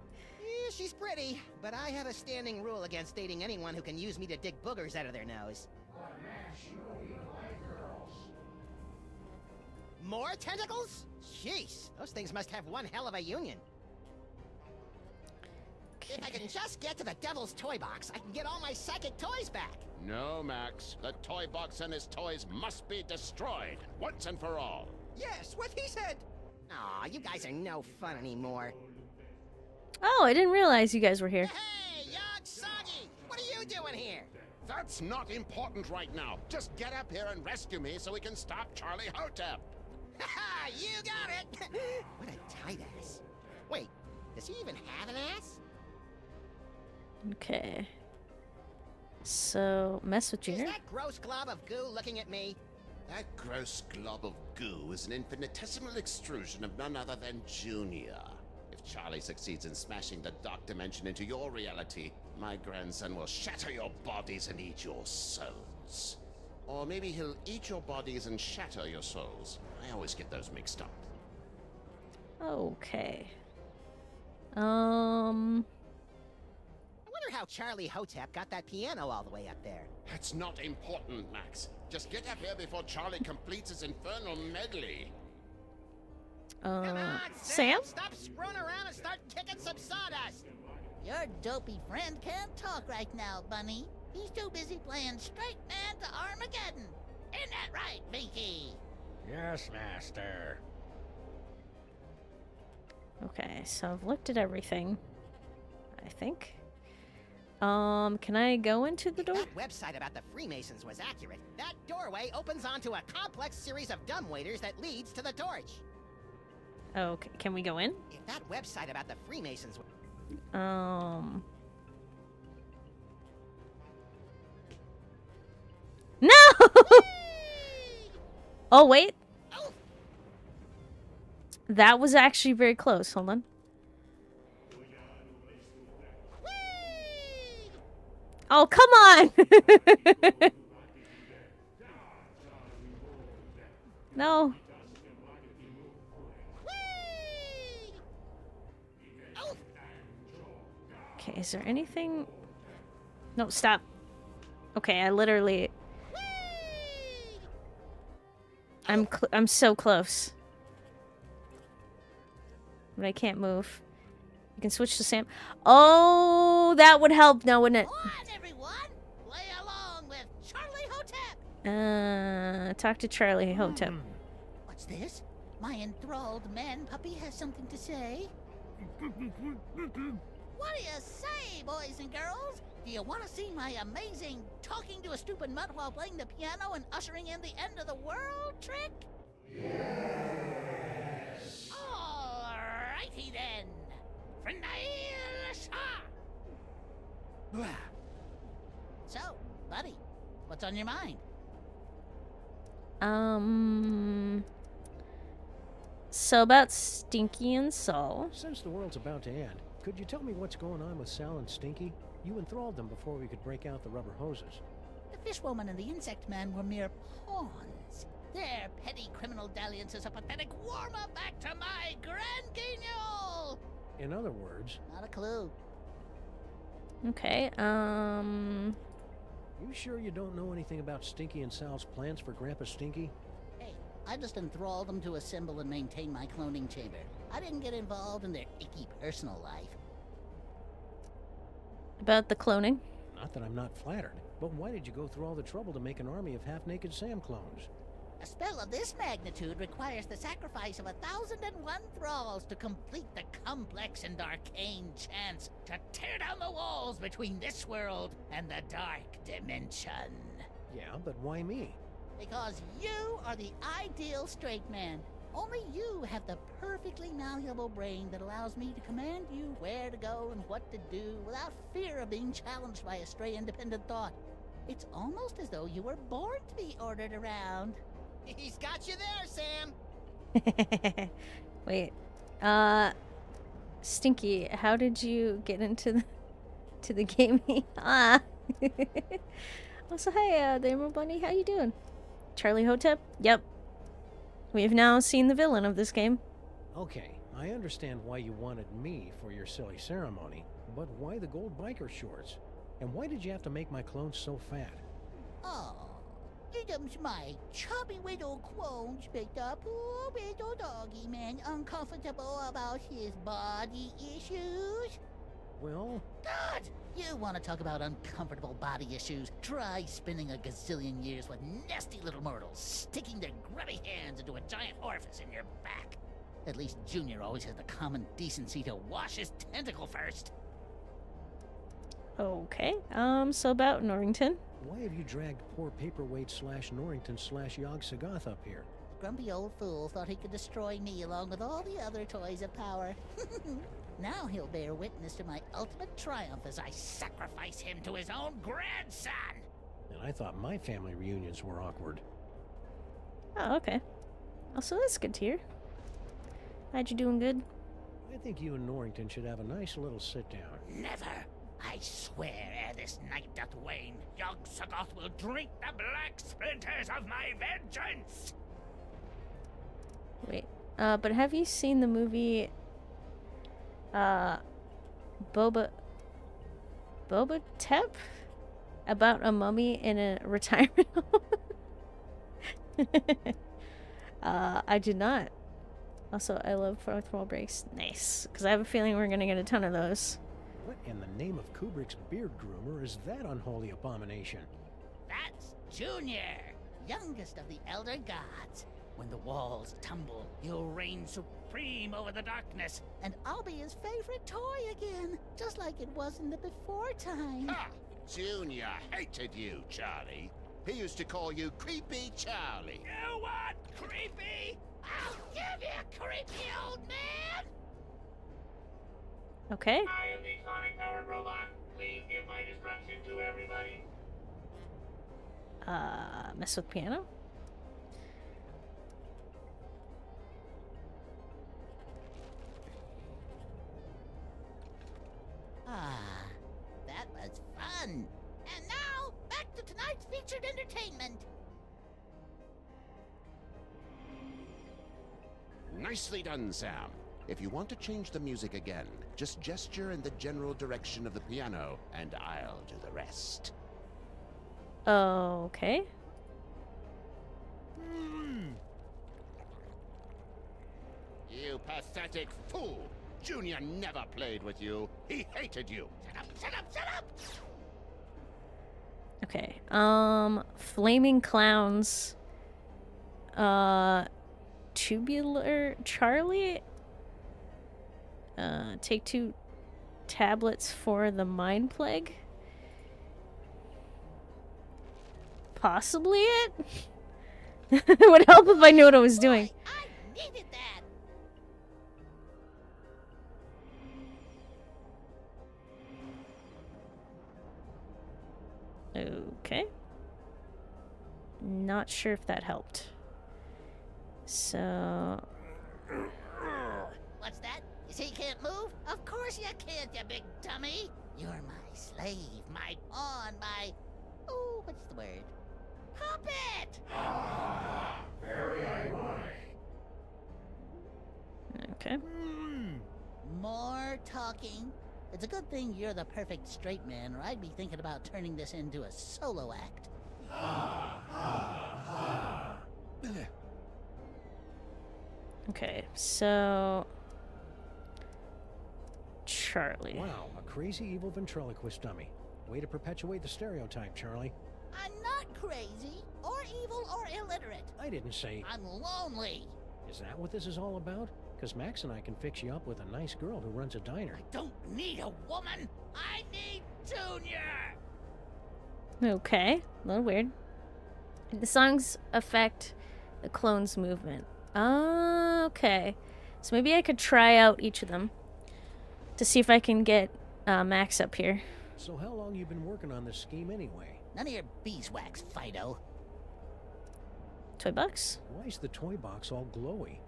she's pretty, but I have a standing rule against dating anyone who can use me to dig boogers out of their nose. More tentacles? Jeez, those things must have one hell of a union. If I can just get to the devil's toy box, I can get all my psychic toys back. No, Max. The toy box and its toys must be destroyed, once and for all. Yes, what he said. Aw, you guys are no fun anymore. Oh, I didn't realize you guys were here. Hey, Young Soggy! What are you doing here? That's not important right now. Just get up here and rescue me so we can stop Charlie Hotep. Haha, you got it! What a tight ass. Wait, does he even have an ass? Okay. So, mess with Is Junior? that gross glob of goo looking at me? That gross glob of goo is an infinitesimal extrusion of none other than Junior. If Charlie succeeds in smashing the dark dimension into your reality, my grandson will shatter your bodies and eat your souls. Or maybe he'll eat your bodies and shatter your souls. I always get those mixed up. Okay. I wonder how Charlie Hotep got that piano all the way up there. That's not important, Max. Just get up here before Charlie completes his infernal medley. Come on, Sam? Stop screwing around and start kicking some sawdust! Your dopey friend can't talk right now, Bunny. He's too busy playing straight man to Armageddon. Isn't that right, Binky? Yes, Master. Okay, so I've looked at everything. I think. Can I go into the door? That website about the Freemasons was accurate. That doorway opens onto a complex series of dumbwaiters that leads to the torch. Okay, can we go in? If that website about the Freemasons... No! Oh, wait. Oh, That was actually very close. Hold on. Oh, come on! No. oh, Okay, is there anything? No, stop. Okay, I literally... I'm so close. But I can't move. You can switch to Sam. Oh, that would help now, wouldn't it? Come on, everyone! Play along with Charlie Hotep! Talk to Charlie Hotep. What's this? My enthralled man puppy has something to say. What do you say, boys and girls? Do you want to see my amazing talking to a stupid mutt while playing the piano and ushering in the end of the world trick? Yes! Alrighty then. So, buddy, what's on your mind? So about Stinky and Saul. Since the world's about to end, could you tell me what's going on with Sal and Stinky? You enthralled them before we could break out the rubber hoses. The fishwoman and the insect man were mere pawns. Their petty criminal dalliance is a pathetic warm-up back to my grand guignol! In other words, Not a clue. Okay, you sure you don't know anything about Stinky and Sal's plans for Grandpa Stinky? Hey, I just enthralled them to assemble and maintain my cloning chamber. I didn't get involved in their icky personal life. about the cloning. Not that I'm not flattered, but why did you go through all the trouble to make an army of half-naked Sam clones? A spell of this magnitude requires the sacrifice of 1,001 thralls to complete the complex and arcane chance to tear down the walls between this world and the dark dimension. Yeah, but why me? Because you are the ideal straight man. Only you have the perfectly malleable brain that allows me to command you where to go and what to do without fear of being challenged by a stray independent thought. It's almost as though you were born to be ordered around. he's got you there, Sam. Wait. Stinky, how did you get into the game? Also, hi, the Emerald Bunny. How you doing? Charlie Hotep? Yep. We have now seen the villain of this game. Okay, I understand why you wanted me for your silly ceremony, but why the gold biker shorts? And why did you have to make my clones so fat? Oh, it's my chubby little clones picked up poor little doggy man uncomfortable about his body issues. Well, Good! You want to talk about uncomfortable body issues? Try spending a gazillion years with nasty little mortals, sticking their grubby hands into a giant orifice in your back. At least Junior always has the common decency to wash his tentacle first. Okay, so about Norrington. why have you dragged poor Paperweight / Norrington / Yog Sagoth up here? Grumpy old fool thought he could destroy me along with all the other toys of power. Now he'll bear witness to my ultimate triumph as I sacrifice him to his own grandson! And I thought my family reunions were awkward. Oh, okay. Also, that's good to hear. Glad you're doing good. I think you and Norrington should have a nice little sit-down. Never! I swear, ere this night doth wane, Yog Sagoth will drink the black splinters of my vengeance! Wait, but have you seen the movie, Boba Tep? About a mummy in a retirement home? I did not. Also, I love fourth wall breaks. Nice. Because I have a feeling we're going to get a ton of those. What in the name of Kubrick's beard groomer is that unholy abomination? That's Junior, youngest of the Elder Gods. When the walls tumble, he'll reign supreme over the darkness, and I'll be his favorite toy again, just like it was in the before time. Ha! Junior hated you, Charlie. He used to call you Creepy Charlie. You want creepy? I'll give you creepy, old man! Okay. I am the sonic-powered robot. Please give my instruction to everybody. Mess with piano? Ah, that was fun. And now, back to tonight's featured entertainment. Nicely done, Sam. If you want to change the music again, just gesture in the general direction of the piano, and I'll do the rest. Okay. You pathetic fool! Junior never played with you. He hated you. Shut up, shut up, shut up! Okay. Flaming Clowns. Tubular Charlie? Take 2 tablets for the Mind Plague? Possibly it? It would help if I knew what I was doing. Boy, I needed that! Okay. Not sure if that helped. So... What's that? You say you can't move? Of course you can't, you big dummy! You're my slave, my pawn, my... Oh, what's the word? Puppet! Very ironic. Okay. More talking. It's a good thing you're the perfect straight man, or I'd be thinking about turning this into a solo act. Okay, so... Charlie. Wow, a crazy evil ventriloquist dummy. Way to perpetuate the stereotype, Charlie. I'm not crazy, or evil, or illiterate. I didn't say... I'm lonely. Is that what this is all about? Because Max and I can fix you up with a nice girl who runs a diner. I don't need a woman. I need Junior. Okay, a little weird. The songs affect the clone's movement. Okay. So maybe I could try out each of them to see if I can get Max up here. So how long you been working on this scheme anyway? None of your beeswax, Fido. Toy box? Why's the toy box all glowy?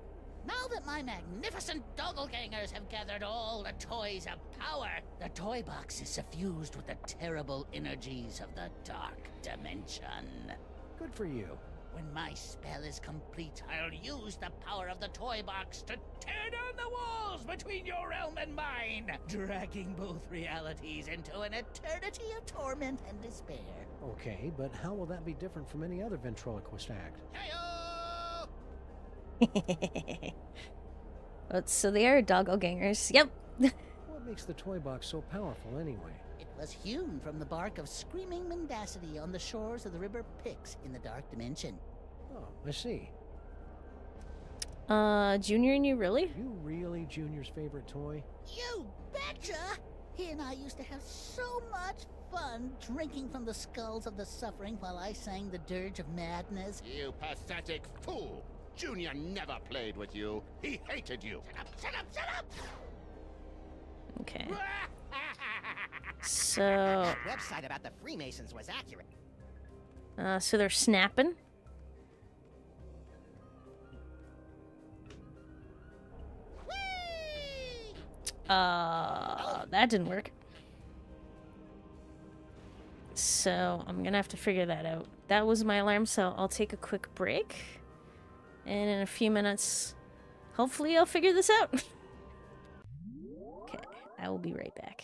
Now that my magnificent doppelgangers have gathered all the toys of power, the toy box is suffused with the terrible energies of the dark dimension. Good for you. When my spell is complete, I'll use the power of the toy box to tear down the walls between your realm and mine, dragging both realities into an eternity of torment and despair. Okay, but how will that be different from any other ventriloquist act? Hey-o! So they are doppelgangers. Yep. What What makes the toy box so powerful anyway? It was hewn from the bark of screaming mendacity on the shores of the river Pyx in the Dark Dimension. Oh, I see. Junior and you really? You really Junior's favorite toy? You betcha! He and I used to have so much fun drinking from the skulls of the suffering while I sang the dirge of madness. You pathetic fool! Junior never played with you. He hated you. Shut up, shut up, shut up! Okay. So, That website about the Freemasons was accurate. so they're snapping. That didn't work. So, I'm gonna have to figure that out. That was my alarm, so I'll take a quick break. And in a few minutes, hopefully I'll figure this out. Okay, I will be right back.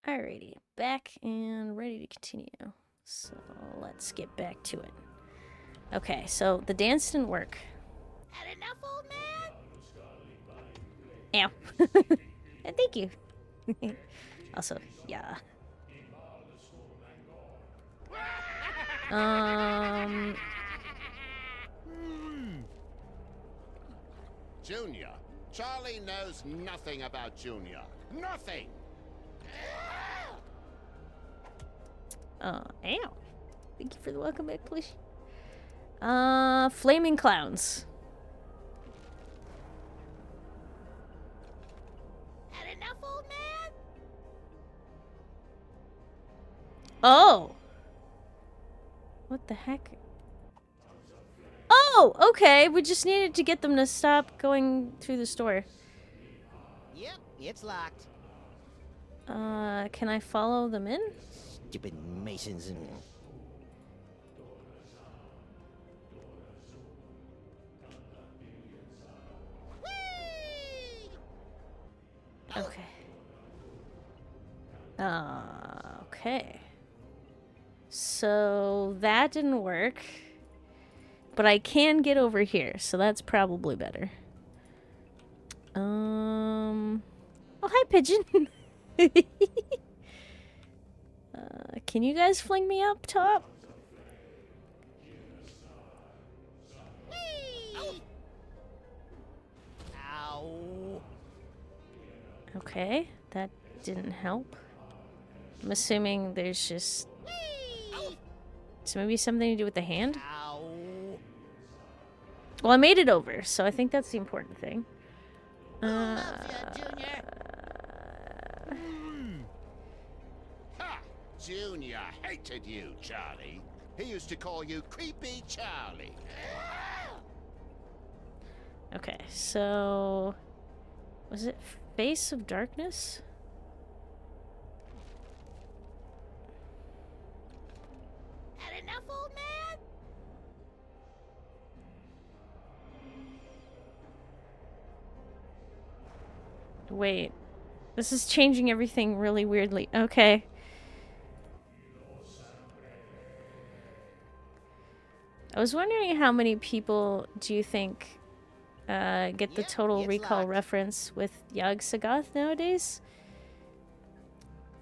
Alrighty, back and ready to continue. So let's get back to it. Okay, so the dance didn't work. Had enough, old man? Ow. And thank you. Also, yeah. Junior? Charlie knows nothing about Junior. Nothing! Ow. Thank you for the welcome back, please. Flaming clowns. Had enough, old man? Oh! What the heck? Oh, okay. We just needed to get them to stop going through the store. Yep, it's locked. Can I follow them in? Stupid Masons and... Okay. Okay. So that didn't work. But I can get over here, so that's probably better. Oh, hi, pigeon. Can you guys fling me up top? Ow. Okay, that didn't help. I'm assuming there's just... So maybe something to do with the hand? Ow. Well, I made it over, so I think that's the important thing. Junior. Ha! Junior hated you, Charlie. He used to call you Creepy Charlie. Okay, so... Was it Face of Darkness? Had enough, old man? Wait. This is changing everything really weirdly. Okay. I was wondering how many people do you think get the Yep, Total it's Recall locked. reference with Yog Sagoth nowadays?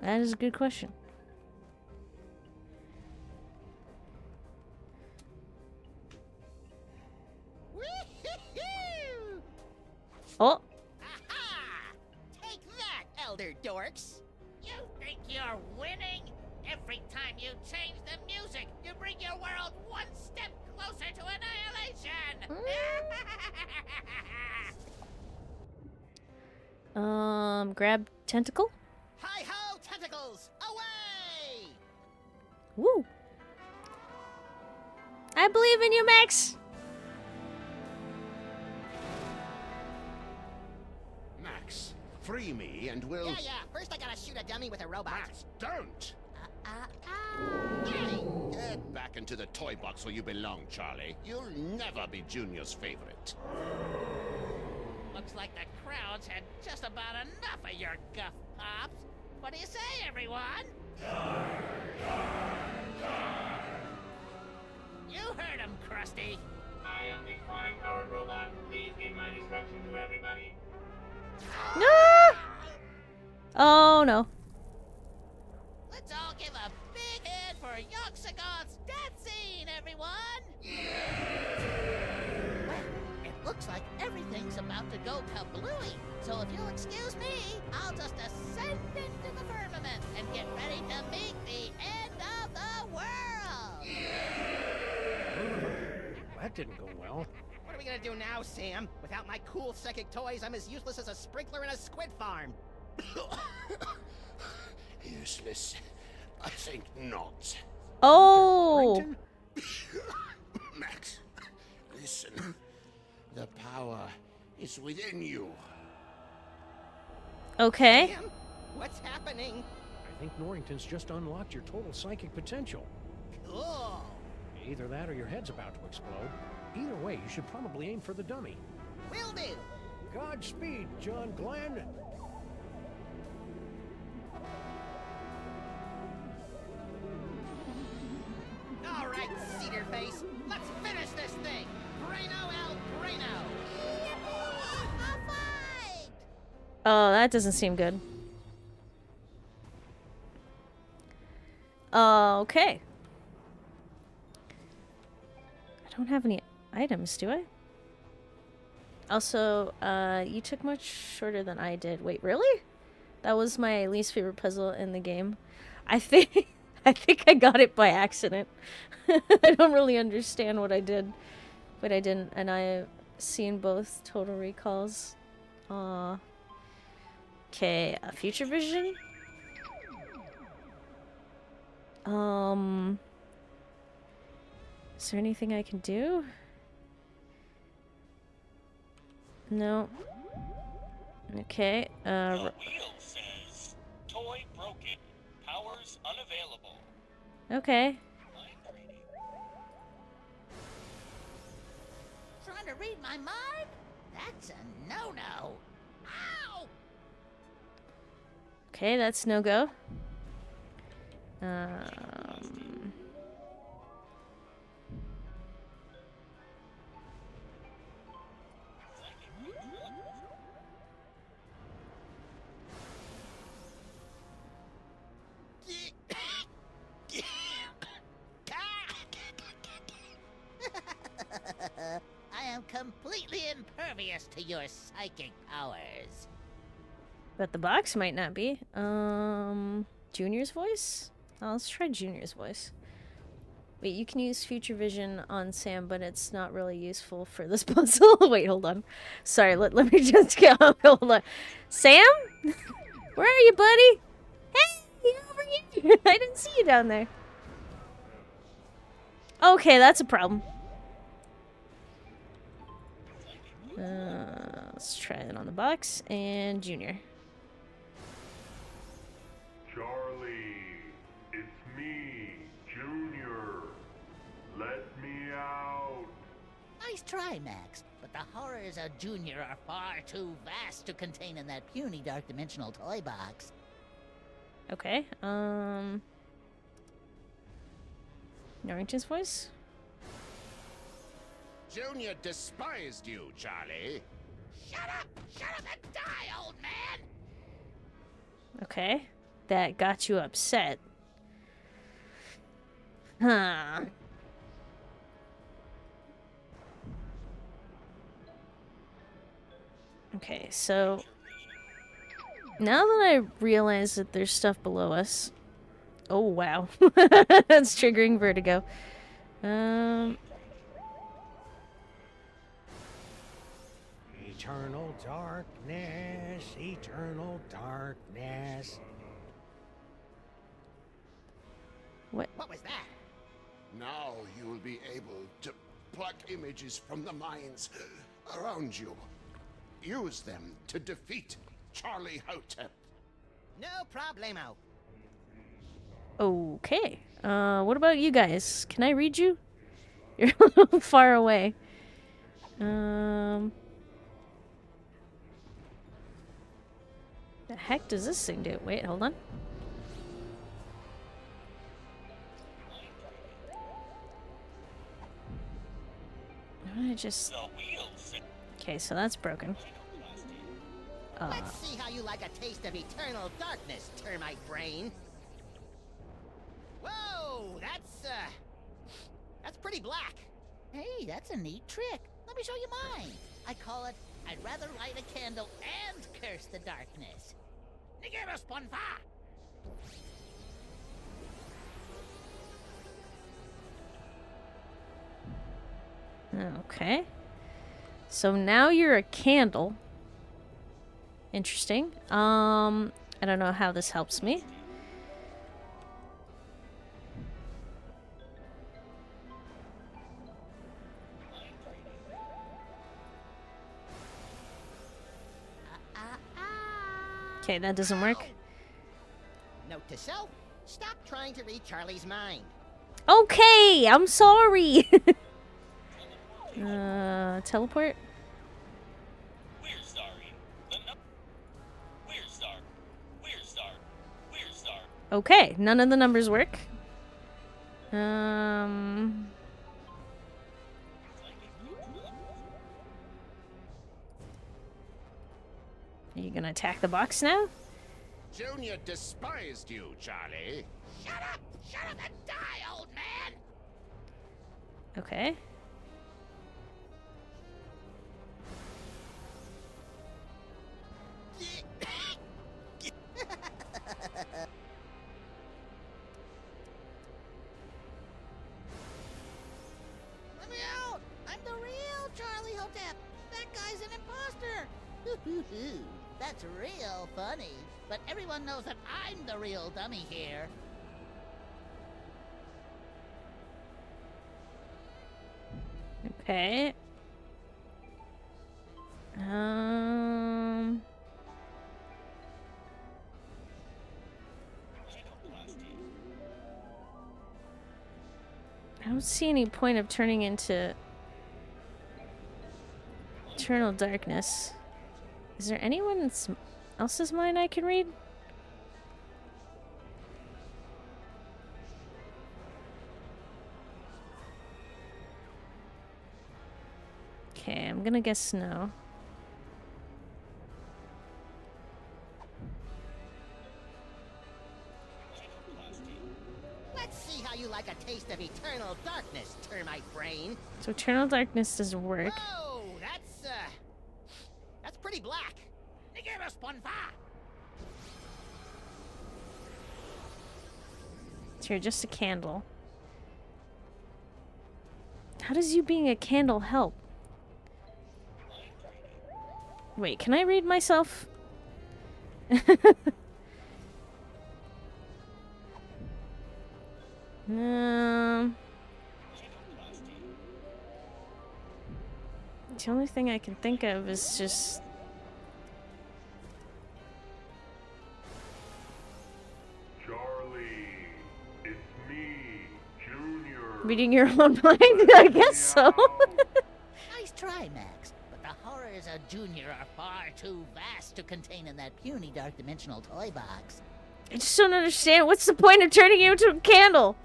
That is a good question. Woo-hoo-hoo! Oh! Aha! Take that, elder dorks! You think you're winning? Every time you change the music, you bring your world one step closer to annihilation! Grab tentacle? Hi-ho, tentacles! Away! Woo! I believe in you, Max! Max, free me and we'll... Yeah. First I gotta shoot a dummy with a robot. Max, don't! Yay! Get back into the toy box where you belong, Charlie. You'll never be Junior's favorite. Looks like the crowd's had just about enough of your guff pops. What do you say, everyone? You heard him, Krusty. I am the crime-powered robot. Please give my instructions to everybody. No! Oh no. Let's all give a big hand for Yoxagon's death scene, everyone! Well, it looks like everything's about to go kablooey. So if you'll excuse me, I'll just ascend into the firmament and get ready to meet the end of the world! That didn't go well. What are we gonna do now, Sam? Without my cool psychic toys, I'm as useless as a sprinkler in a squid farm. Useless? I think not. Oh! Harrington? Max, listen. The power is within you. Okay. Sam, what's happening? I think Norrington's just unlocked your total psychic potential. Cool. Either that or your head's about to explode. Either way, you should probably aim for the dummy. Will do. Godspeed, John Glenn. All right, Cedar Face, let's finish this thing. Braino el Braino. A fight! Oh, that doesn't seem good. Okay. I don't have any items, do I? Also, you took much shorter than I did. Wait, really? That was my least favorite puzzle in the game. I think I got it by accident. I don't really understand what I did, but I didn't, and I've seen both Total Recalls. Okay, Future Vision. Is there anything I can do? No. Okay, The wheel says, toy broken. Powers unavailable. okay. Trying to read my mind? That's a no-no. Ow! Okay, that's no go. I am completely impervious to your psychic powers. But the box might not be. Junior's voice? Oh, let's try Junior's voice. Wait, you can use Future Vision on Sam, but it's not really useful for this puzzle. Wait, hold on. Sorry, let me just go. Hold on. Sam? Where are you, buddy? Hey, over here. I didn't see you down there. Okay, that's a problem. Let's try it on the box. And Junior. Charlie, it's me, Junior. Let me out. Nice try, Max, but the horrors of Junior are far too vast to contain in that puny dark dimensional toy box. Okay, Norrington's voice? Junior despised you, Charlie. Shut up and die, old man! Okay. That got you upset. Huh. Okay, so now that I realize that there's stuff below us. Oh, wow. That's triggering vertigo. Eternal darkness, eternal darkness. What? What was that? Now you will be able to pluck images from the minds around you. Use them to defeat Charlie Hotep. No problemo. Okay. What about you guys? Can I read you? You're a little far away. The heck does this thing do? Wait, hold on. I just... Okay, so that's broken. Let's see how you like a taste of eternal darkness, termite brain. Whoa, that's pretty black. Hey, that's a neat trick. Let me show you mine. I call it, I'd rather light a candle and curse the darkness. Nigero sponfa! Okay. So now you're a candle. Interesting. I don't know how this helps me. Okay, that doesn't work. Note to self, stop trying to read Charlie's mind. Okay, I'm sorry. Teleport? We're sorry. We're sorry. We're sorry. We're sorry. Okay, none of the numbers work. Are you gonna attack the box now? Junior despised you, Charlie. Shut up! Shut up and die, old man! Okay. Let me out! I'm the real Charlie Hotep! That guy's an imposter! That's real funny. But everyone knows that I'm the real dummy here. Okay. I don't see any point of turning into Eternal Darkness. Is there anyone else's mind I can read? Okay, I'm gonna guess no. Let's see how you like a taste of eternal darkness, termite brain. So Eternal Darkness doesn't work. Whoa, that's pretty black. So you're just a candle. How does you being a candle help? Wait, can I read myself? The only thing I can think of is just Charlie, it's me, Junior. reading your own mind. I guess so. Nice try, Max. But the horrors of Junior are far too vast to contain in that puny dark dimensional toy box. I just don't understand. What's the point of turning you into a candle?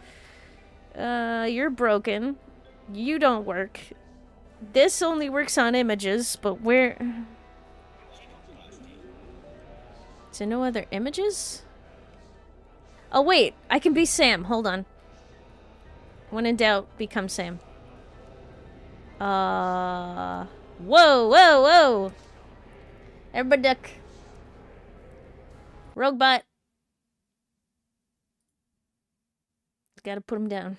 You're broken. You don't work. This only works on images, but where... Is there no other images? Oh, wait. I can be Sam. Hold on. When in doubt, become Sam. Whoa, whoa, whoa! Everybody duck. Roguebot. Gotta put him down.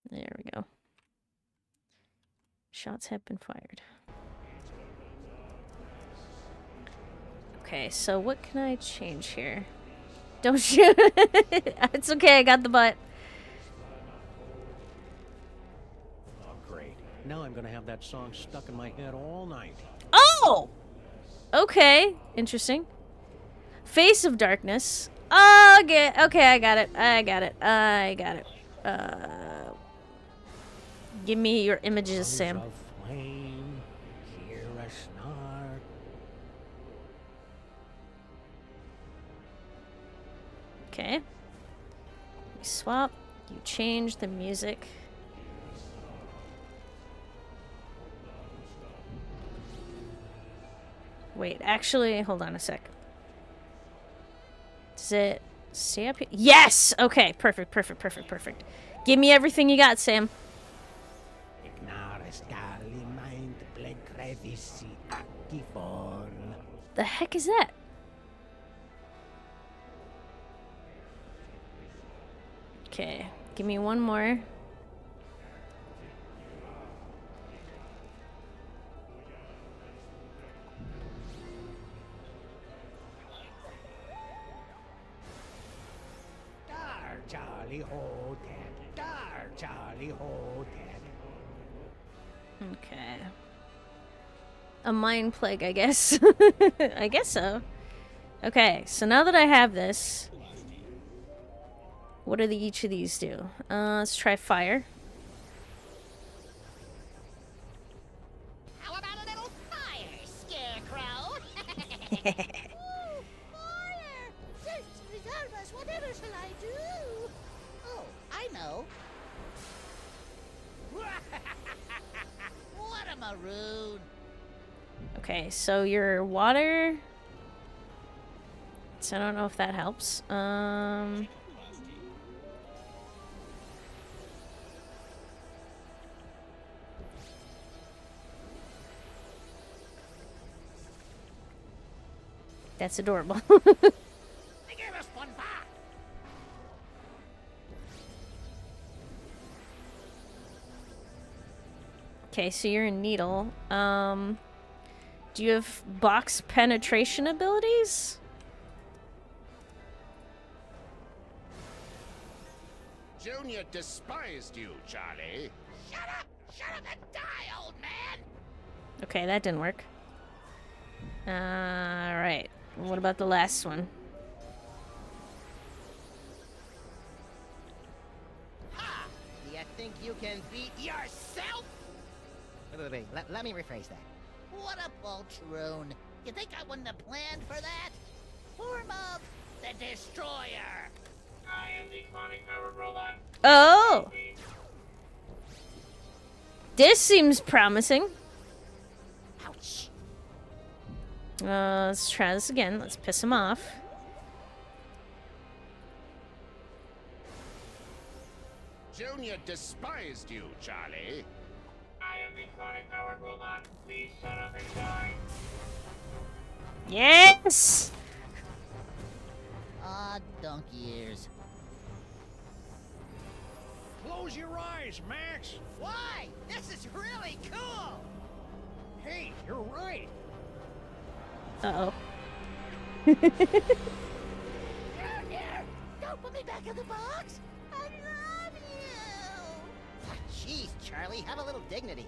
There we go. Shots have been fired. Okay, so what can I change here? Don't shoot! It's okay, I got the butt. Oh, great. Now I'm gonna have that song stuck in my head all night. Oh! Okay, interesting. Face of Darkness. Okay, okay, I got it. I got it. Give me your images, Sam. Of flame, hear a snark. Okay. We swap. You change the music. Wait, actually, hold on a sec. Does it stay up here? Yes! Okay, perfect, perfect, perfect, perfect. Give me everything you got, Sam. The heck is that? Okay, give me one more. Dar, Charlie Hotep. Dar, Charlie Hotep. Okay. A mind plague, I guess. I guess so. Okay, so now that I have this, what do each of these do? Let's try fire. How about a little fire, Scarecrow? Fire! rude. Okay, so you're water. So I don't know if that helps. That's adorable. They gave us one back. Okay, so you're a needle. Do you have box penetration abilities? Junior despised you, Charlie. Shut up! Shut up and die, old man! Okay, that didn't work. Alright. What about the last one? Ha! Do you think you can beat yourself? Wait. Let me rephrase that. What a poltroon. You think I wouldn't have planned for that? Form of the Destroyer. I am the cloning powered robot. Oh! This seems promising. Ouch! Let's try this again. Let's piss him off. Junior despised you, Charlie. I am the cloning powered robot. Please shut up and die. Yes! Ah, donkey ears. Close your eyes, Max. Why? This is really cool! Hey, you're right. Uh-oh. Junior! Don't put me back in the box! I love you! Jeez, Charlie, have a little dignity.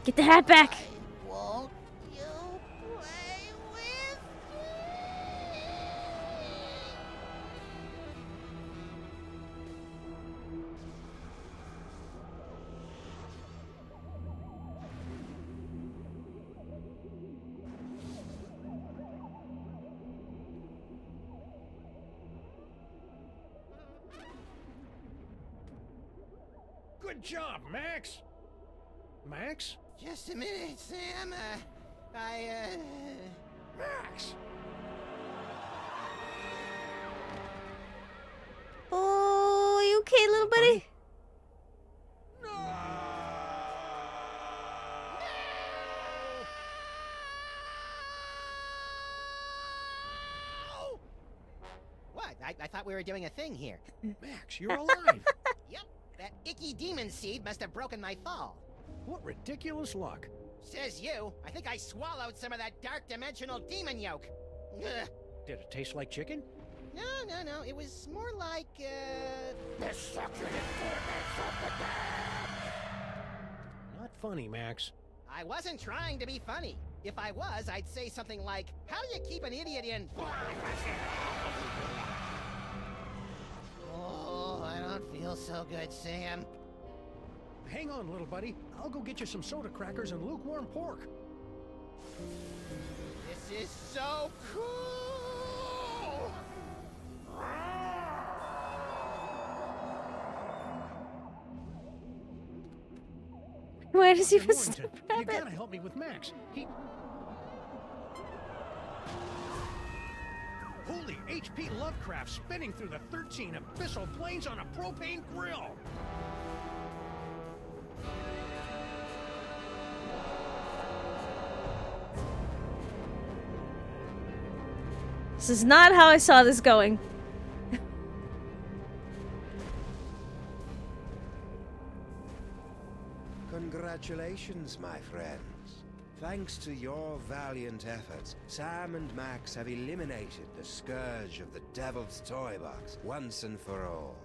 Get the hat back! Won't you play with me? Good job, Max. Max? Just a minute, Sam. Max! Oh, you okay, little buddy? What? I thought we were doing a thing here. Max, you're alive. Yep, that icky demon seed must have broken my fall. What ridiculous luck. Says you. I think I swallowed some of that dark dimensional demon yolk. Ugh. Did it taste like chicken? No. It was more like, the succulent goodness of the dead. Not funny, Max. I wasn't trying to be funny. If I was, I'd say something like, how do you keep an idiot in... Oh, I don't feel so good, Sam. Hang on, little buddy. I'll go get you some soda crackers and lukewarm pork. This is so cool! Why does he Mr. miss Norrington, the you rabbit? gotta help me with Max. Holy H.P. Lovecraft spinning through the 13 abyssal planes on a propane grill. This is not how I saw this going. Congratulations, my friends. Thanks to your valiant efforts, Sam and Max have eliminated the scourge of the Devil's Toy Box once and for all.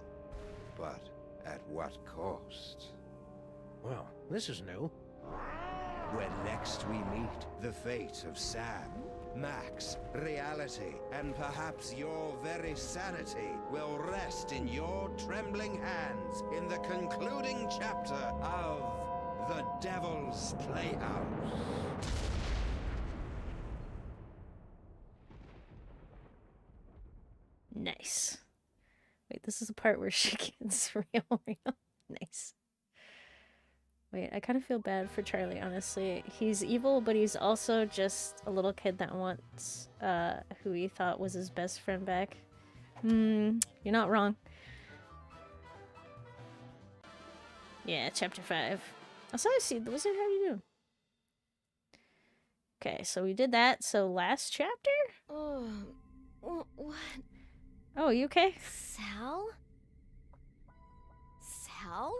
But at what cost? Well, this is new. When next we meet, the fate of Sam, Max, reality, and perhaps your very sanity will rest in your trembling hands in the concluding chapter of The Devil's Playhouse. Nice. Wait, this is the part where she gets real. Nice. Wait, I kind of feel bad for Charlie, honestly. He's evil, but he's also just a little kid that wants who he thought was his best friend back. You're not wrong. Yeah, chapter 5. I saw you see the wizard. How you doing? Okay, so we did that. So last chapter? Oh, what? Oh, you okay? Sal? Sal?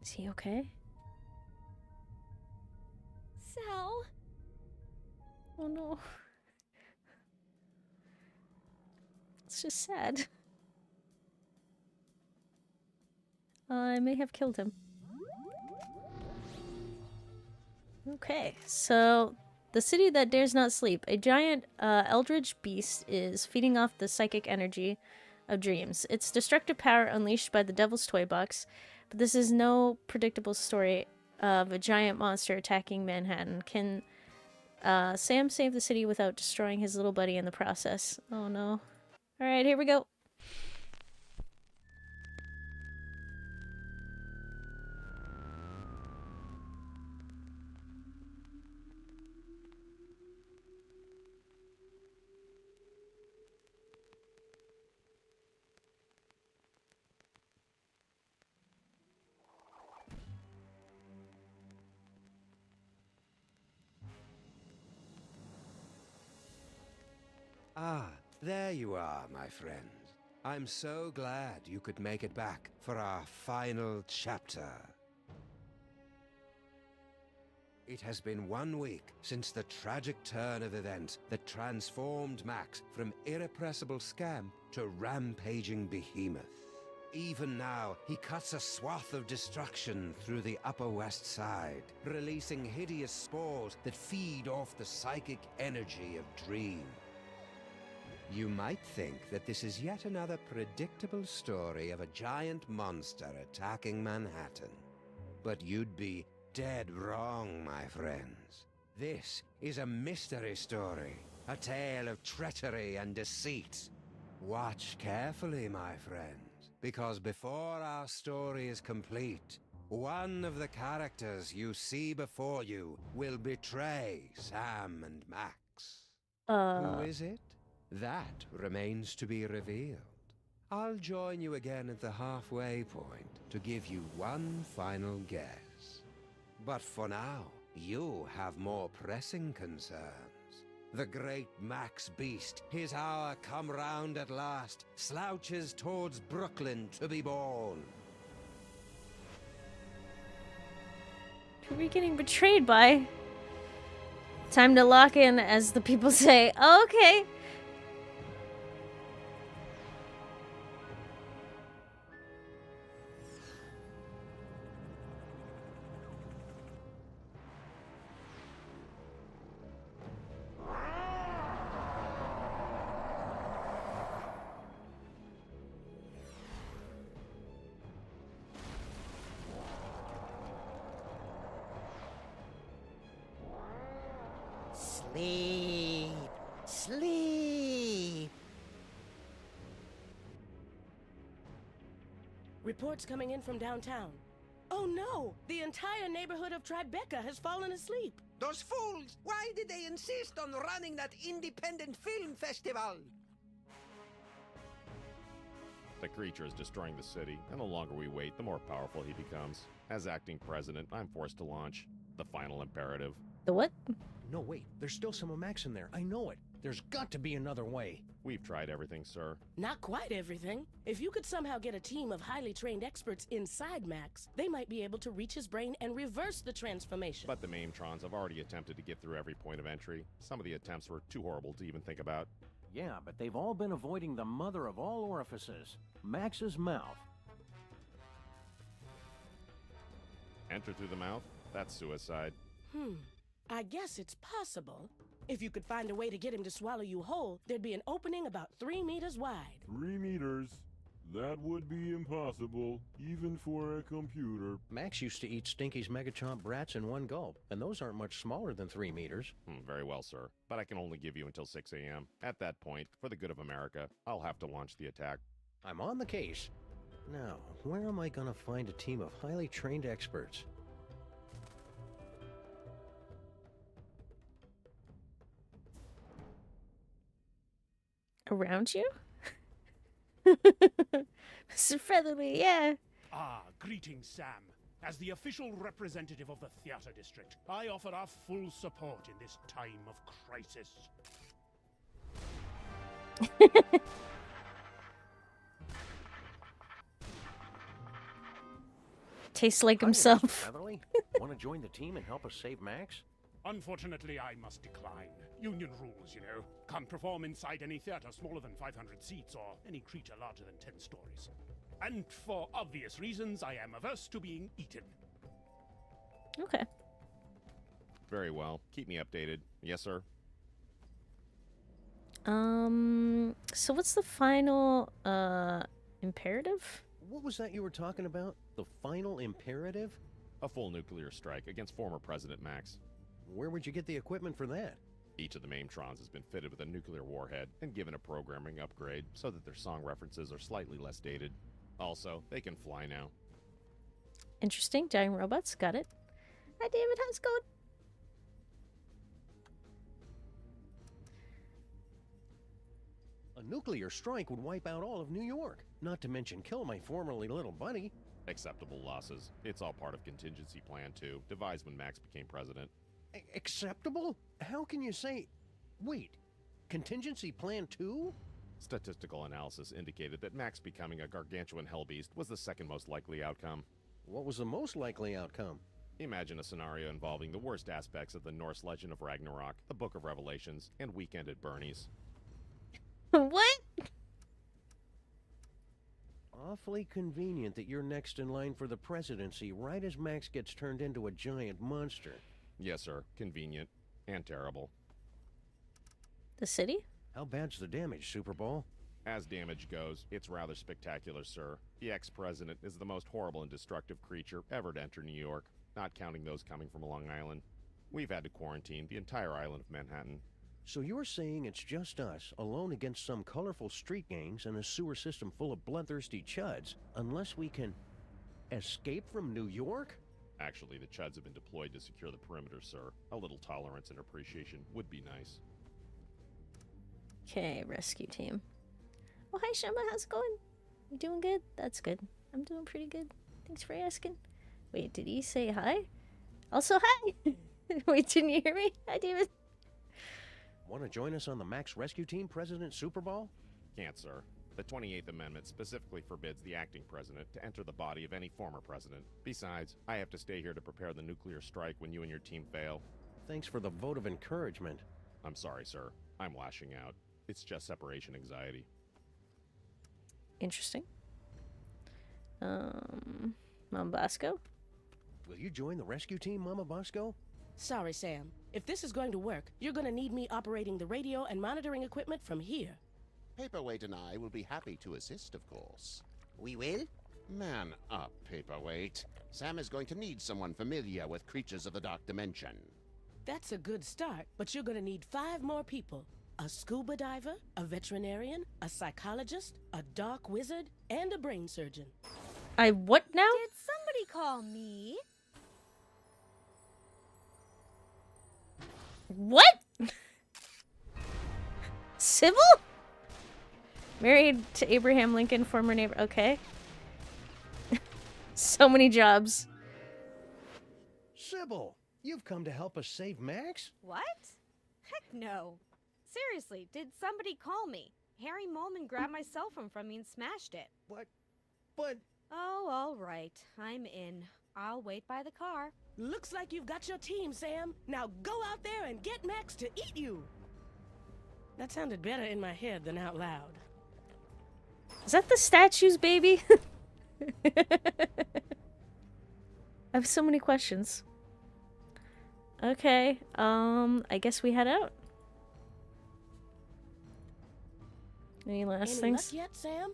Is he okay? Sal? Oh no. It's just sad. I may have killed him. Okay, so the city that dares not sleep. A giant eldritch beast is feeding off the psychic energy of dreams. Its destructive power unleashed by the Devil's Toy Box, but this is no predictable story of a giant monster attacking Manhattan. Can Sam save the city without destroying his little buddy in the process? Oh no. Alright, here we go. Ah, there you are, my friend. I'm so glad you could make it back for our final chapter. It has been 1 week since the tragic turn of events that transformed Max from irrepressible scamp to rampaging behemoth. Even now, he cuts a swath of destruction through the Upper West Side, releasing hideous spores that feed off the psychic energy of dreams. You might think that this is yet another predictable story of a giant monster attacking Manhattan. But you'd be dead wrong, my friends. This is a mystery story, a tale of treachery and deceit. Watch carefully, my friends, because before our story is complete, one of the characters you see before you will betray Sam and Max. Who is it? That remains to be revealed. I'll join you again at the halfway point to give you one final guess. But for now, you have more pressing concerns. The great Max Beast, his hour come round at last, slouches towards Brooklyn to be born. Who are we getting betrayed by? Time to lock in, as the people say. Oh, okay. Sleep. Sleep. Reports coming in from downtown. Oh no! The entire neighborhood of Tribeca has fallen asleep. Those fools! Why did they insist on running that independent film festival? The creature is destroying the city, and the longer we wait, the more powerful he becomes. As acting president, I'm forced to launch the final imperative. The what? No, wait. There's still some of Max in there. I know it. There's got to be another way. We've tried everything, sir. Not quite everything. If you could somehow get a team of highly trained experts inside Max, they might be able to reach his brain and reverse the transformation. But the Maimtrons have already attempted to get through every point of entry. Some of the attempts were too horrible to even think about. Yeah, but they've all been avoiding the mother of all orifices, Max's mouth. Enter through the mouth? That's suicide. I guess it's possible. If you could find a way to get him to swallow you whole, there'd be an opening about 3 meters wide. 3 meters? That would be impossible, even for a computer. Max used to eat Stinky's Megachomp brats in one gulp, and those aren't much smaller than 3 meters. Very well, sir. But I can only give you until 6 a.m. At that point, for the good of America, I'll have to launch the attack. I'm on the case. Now, where am I gonna find a team of highly trained experts? Around you? Mr. Featherly, yeah. Ah, greetings, Sam. As the official representative of the theater district, I offer our full support in this time of crisis. Tastes like Hi, Mr. himself. Featherly. Want to join the team and help us save Max? Unfortunately, I must decline. Union rules, you know. Can't perform inside any theater smaller than 500 seats or any creature larger than 10 stories. And for obvious reasons, I am averse to being eaten. Okay. Very well. Keep me updated. Yes, sir. So what's the final, imperative? What was that you were talking about? The final imperative? A full nuclear strike against former President Max. Where would you get the equipment for that? Each of the Maimtrons has been fitted with a nuclear warhead and given a programming upgrade so that their song references are slightly less dated. Also, they can fly now. Interesting. Giant robots. Got it. Hi, David. How's it going? A nuclear strike would wipe out all of New York, not to mention kill my formerly little buddy. Acceptable losses. It's all part of contingency plan 2, devised when Max became president. Acceptable? How can you say... Wait, contingency plan 2? Statistical analysis indicated that Max becoming a gargantuan hellbeast was the second most likely outcome. What was the most likely outcome? Imagine a scenario involving the worst aspects of the Norse legend of Ragnarok, the Book of Revelations, and Weekend at Bernie's. What? Awfully convenient that you're next in line for the presidency right as Max gets turned into a giant monster. Yes, sir. Convenient. And terrible. The city? How bad's the damage, Super Bowl? As damage goes, it's rather spectacular, sir. The ex-president is the most horrible and destructive creature ever to enter New York, not counting those coming from Long Island. We've had to quarantine the entire island of Manhattan. So you're saying it's just us, alone against some colorful street gangs and a sewer system full of bloodthirsty chuds, unless we can... escape from New York? Actually, the chuds have been deployed to secure the perimeter, sir. A little tolerance and appreciation would be nice. Okay, rescue team. Oh, hi, Shema. How's it going? You doing good? That's good. I'm doing pretty good. Thanks for asking. Wait, did he say hi? Also, hi! Wait, didn't you hear me? Hi, David. Want to join us on the Max Rescue Team, President Super Bowl? Can't, sir. The 28th Amendment specifically forbids the acting president to enter the body of any former president. Besides, I have to stay here to prepare the nuclear strike when you and your team fail. Thanks for the vote of encouragement. I'm sorry, sir. I'm lashing out. It's just separation anxiety. Interesting. Mom Bosco? Will you join the rescue team, Mama Bosco? Sorry, Sam. If this is going to work, you're gonna need me operating the radio and monitoring equipment from here. Paperweight and I will be happy to assist, of course. We will? Man up, Paperweight. Sam is going to need someone familiar with creatures of the dark dimension. That's a good start, but you're gonna need 5 more people. A scuba diver, a veterinarian, a psychologist, a dark wizard, and a brain surgeon. I what now? Did somebody call me? What? Civil? Married to Abraham Lincoln, former neighbor. Okay. So many jobs. Sybil, you've come to help us save Max? What? Heck no. Seriously, did somebody call me? Harry Molman grabbed my cell phone from me and smashed it. But... Oh, all right. I'm in. I'll wait by the car. Looks like you've got your team, Sam. Now go out there and get Max to eat you. That sounded better in my head than out loud. Is that the statues, baby? I have so many questions. Okay, I guess we head out. Any last Any things? luck yet, Sam?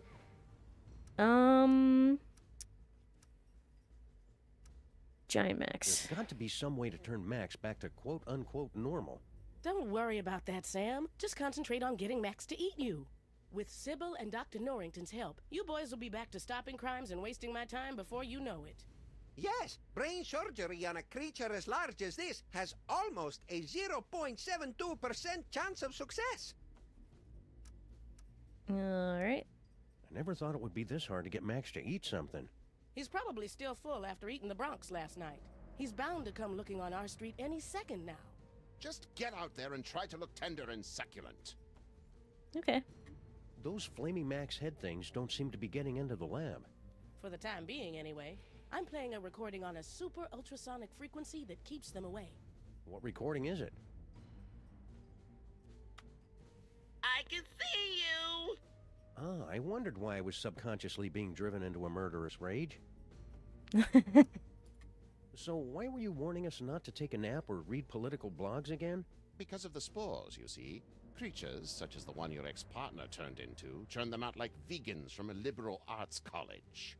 Giant Max. There's got to be some way to turn Max back to quote-unquote normal. Don't worry about that, Sam. Just concentrate on getting Max to eat you. With Sybil and Dr. Norrington's help, you boys will be back to stopping crimes and wasting my time before you know it. Yes, brain surgery on a creature as large as this has almost a 0.72% chance of success. Alright. I never thought it would be this hard to get Max to eat something. He's probably still full after eating the Bronx last night. He's bound to come looking on our street any second now. Just get out there and try to look tender and succulent. Okay. Those flaming Max head things don't seem to be getting into the lab. For the time being, anyway. I'm playing a recording on a super ultrasonic frequency that keeps them away. What recording is it? I can see you! Ah, I wondered why I was subconsciously being driven into a murderous rage. So why were you warning us not to take a nap or read political blogs again? Because of the spores, you see. Creatures, such as the one your ex-partner turned into, churn them out like vegans from a liberal arts college.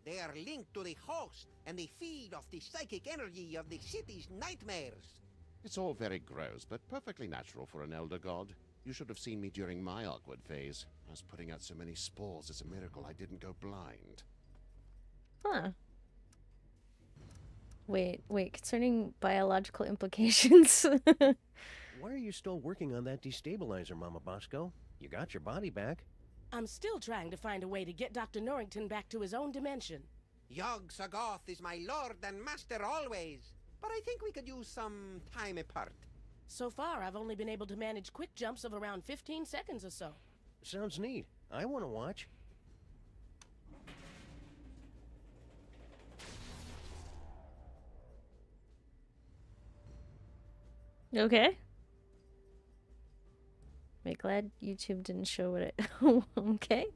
They are linked to the host, and they feed off the psychic energy of the city's nightmares. It's all very gross, but perfectly natural for an elder god. You should have seen me during my awkward phase. I was putting out so many spores, it's a miracle I didn't go blind. Huh. Wait, concerning biological implications. Why are you still working on that destabilizer, Mama Bosco? You got your body back. I'm still trying to find a way to get Dr. Norrington back to his own dimension. Yog Sagoth is my lord and master always, but I think we could use some time apart. So far, I've only been able to manage quick jumps of around 15 seconds or so. Sounds neat. I want to watch. Okay. I'm glad YouTube didn't show it. Okay.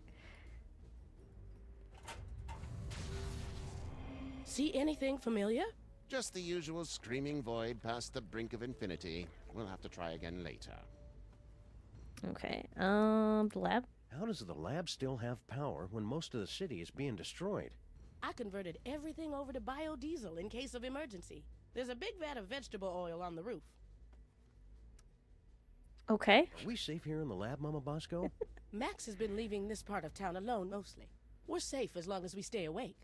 See anything familiar? Just the usual screaming void past the brink of infinity. We'll have to try again later. Okay. The lab? How does the lab still have power when most of the city is being destroyed? I converted everything over to biodiesel in case of emergency. There's a big vat of vegetable oil on the roof. Okay. Are we safe here in the lab, Mama Bosco? Max has been leaving this part of town alone mostly. We're safe as long as we stay awake.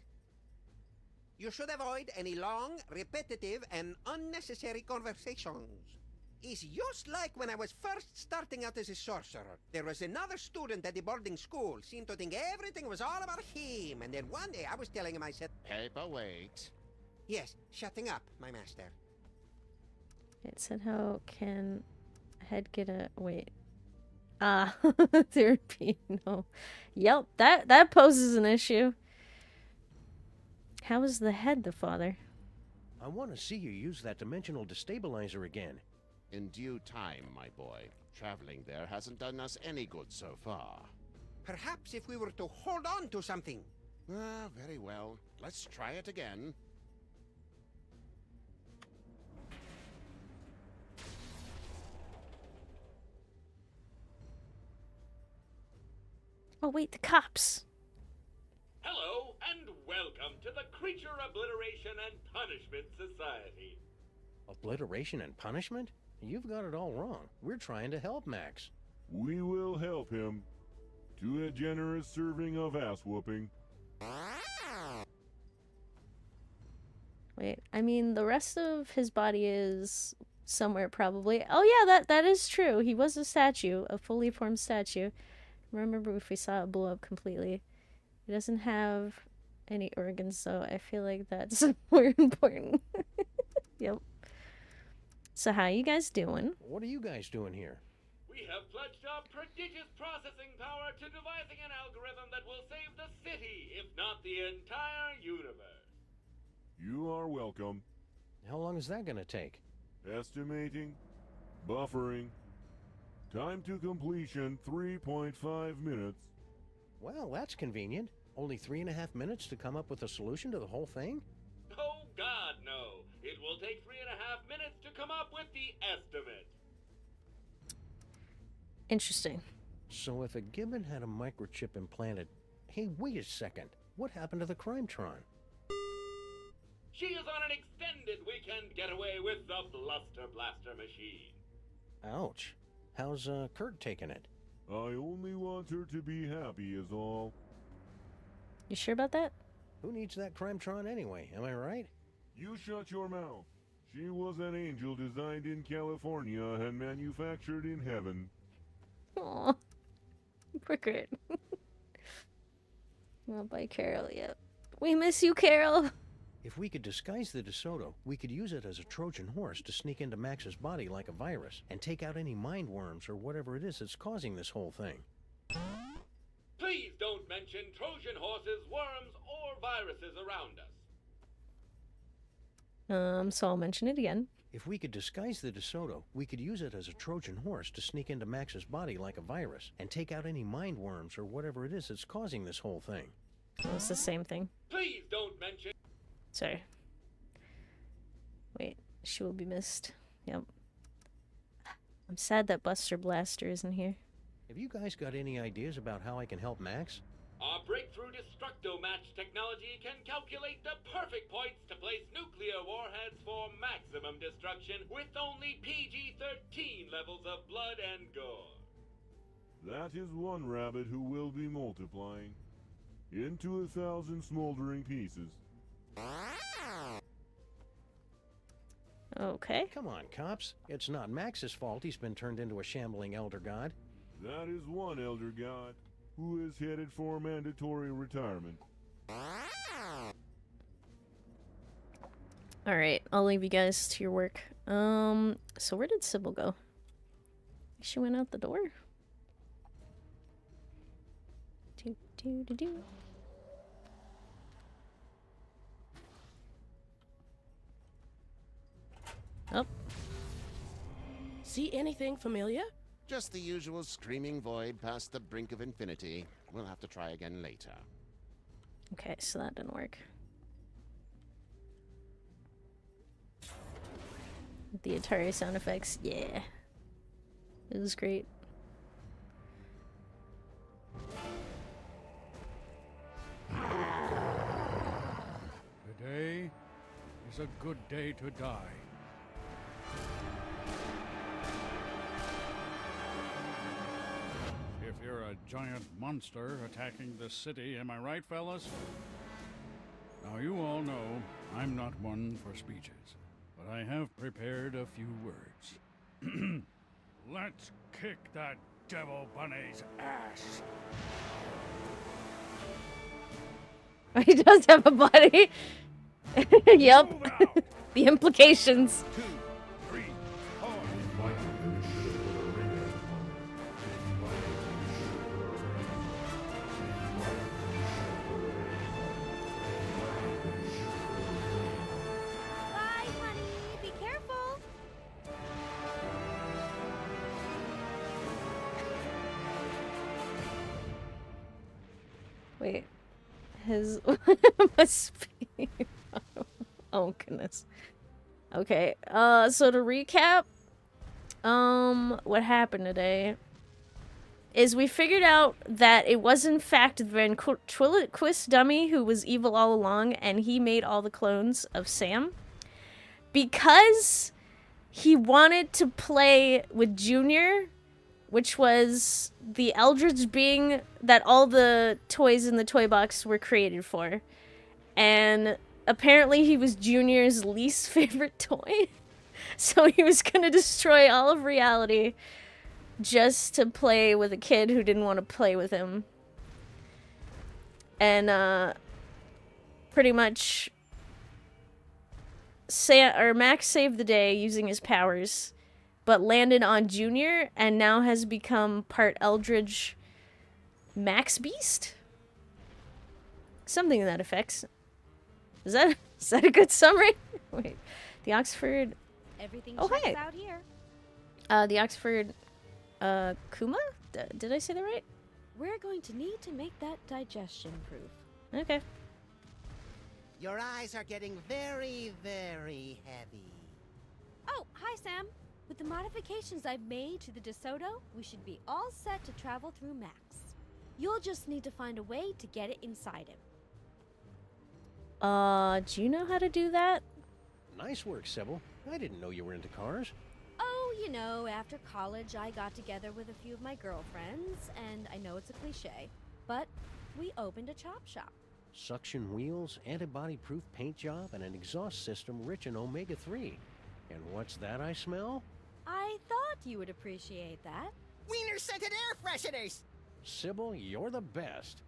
You should avoid any long, repetitive, and unnecessary conversations. It's just like when I was first starting out as a sorcerer. There was another student at the boarding school, seemed to think everything was all about him, and then one day I was telling him, I said, Paperweight. Yes, shutting up, my master. It said how can head get a wait. Ah, therapy. No. Yep, that poses an issue. How is the head the father? I want to see you use that dimensional destabilizer again. In due time, my boy. Traveling there hasn't done us any good so far. Perhaps if we were to hold on to something. Ah, very well. Let's try it again. Oh wait, the cops. Hello, and welcome to the Creature Obliteration and Punishment Society. Obliteration and punishment? You've got it all wrong. We're trying to help Max. We will help him to a generous serving of ass-whooping. Wait, I mean, the rest of his body is somewhere probably. Oh yeah, that is true. He was a statue, a fully formed statue. Remember if we saw it blow up completely. He doesn't have any organs, so I feel like that's more important. Yep. So how you guys doing? What are you guys doing here? We have pledged our prodigious processing power to devising an algorithm that will save the city, if not the entire universe. You are welcome. How long is that gonna take? Estimating. Buffering. Time to completion 3.5 minutes. Well, that's convenient. Only 3.5 minutes to come up with a solution to the whole thing? Oh, God, no. It will take 3.5 minutes to come up with the estimate. Interesting. So if a gibbon had a microchip implanted... Hey, wait a second. What happened to the Crimetron? She is on an extended weekend getaway with the Bluster Blaster machine. Ouch. How's Kurt taking it? I only want her to be happy is all. You sure about that? Who needs that Crimetron anyway, am I right? You shut your mouth. She was an angel designed in California and manufactured in heaven. Aw. Poor Grit. Not by Carol yet. We miss you, Carol! If we could disguise the DeSoto, we could use it as a Trojan horse to sneak into Max's body like a virus and take out any mind worms or whatever it is that's causing this whole thing. Please don't mention Trojan horses, worms, or viruses around us. So I'll mention it again. If we could disguise the DeSoto, we could use it as a Trojan horse to sneak into Max's body like a virus and take out any mind worms or whatever it is that's causing this whole thing. Oh, it's the same thing. Please don't mention... Sorry. Wait, she will be missed. Yep. I'm sad that Buster Blaster isn't here. Have you guys got any ideas about how I can help Max? Our breakthrough Destructo-Match technology can calculate the perfect points to place nuclear warheads for maximum destruction with only PG-13 levels of blood and gore. That is one rabbit who will be multiplying into 1,000 smoldering pieces. Okay. Come on, cops. It's not Max's fault he's been turned into a shambling elder god. That is one elder god who is headed for mandatory retirement. Alright, I'll leave you guys to your work. So where did Sybil go? She went out the door? Do. Oh. See anything familiar? Just the usual screaming void past the brink of infinity. We'll have to try again later. Okay, so that didn't work. The Atari sound effects, yeah. It was great. Today is a good day to die. If you're a giant monster attacking the city, am I right, fellas? Now, you all know I'm not one for speeches, but I have prepared a few words. Let's kick that devil bunny's ass. He does have a body. Yep. The implications. 2, 3, 4. Bye, honey. Be careful. Wait. His must be. Oh goodness. Okay. So to recap, what happened today is we figured out that it was in fact the ventriloquist dummy who was evil all along, and he made all the clones of Sam because he wanted to play with Junior, which was the Eldritch being that all the toys in the toy box were created for. And apparently he was Junior's least favorite toy. So he was gonna destroy all of reality just to play with a kid who didn't want to play with him. And, pretty much Max saved the day using his powers, but landed on Junior and now has become part Eldritch Max Beast? Something to that effect. Is that a good summary? Wait, the Oxford... Everything Oh, checks hey. out here. The Oxford, Kuma? Did I say that right? We're going to need to make that digestion proof. Okay. Your eyes are getting very, very heavy. Oh, hi, Sam. With the modifications I've made to the DeSoto, we should be all set to travel through Max. You'll just need to find a way to get it inside him. Do you know how to do that? Nice work, Sybil. I didn't know you were into cars. Oh, you know, after college, I got together with a few of my girlfriends, and I know it's a cliche, but we opened a chop shop. Suction wheels, antibody-proof paint job, and an exhaust system rich in omega-3. And what's that I smell? I thought you would appreciate that. Wiener-scented air fresheners! Sybil, you're the best.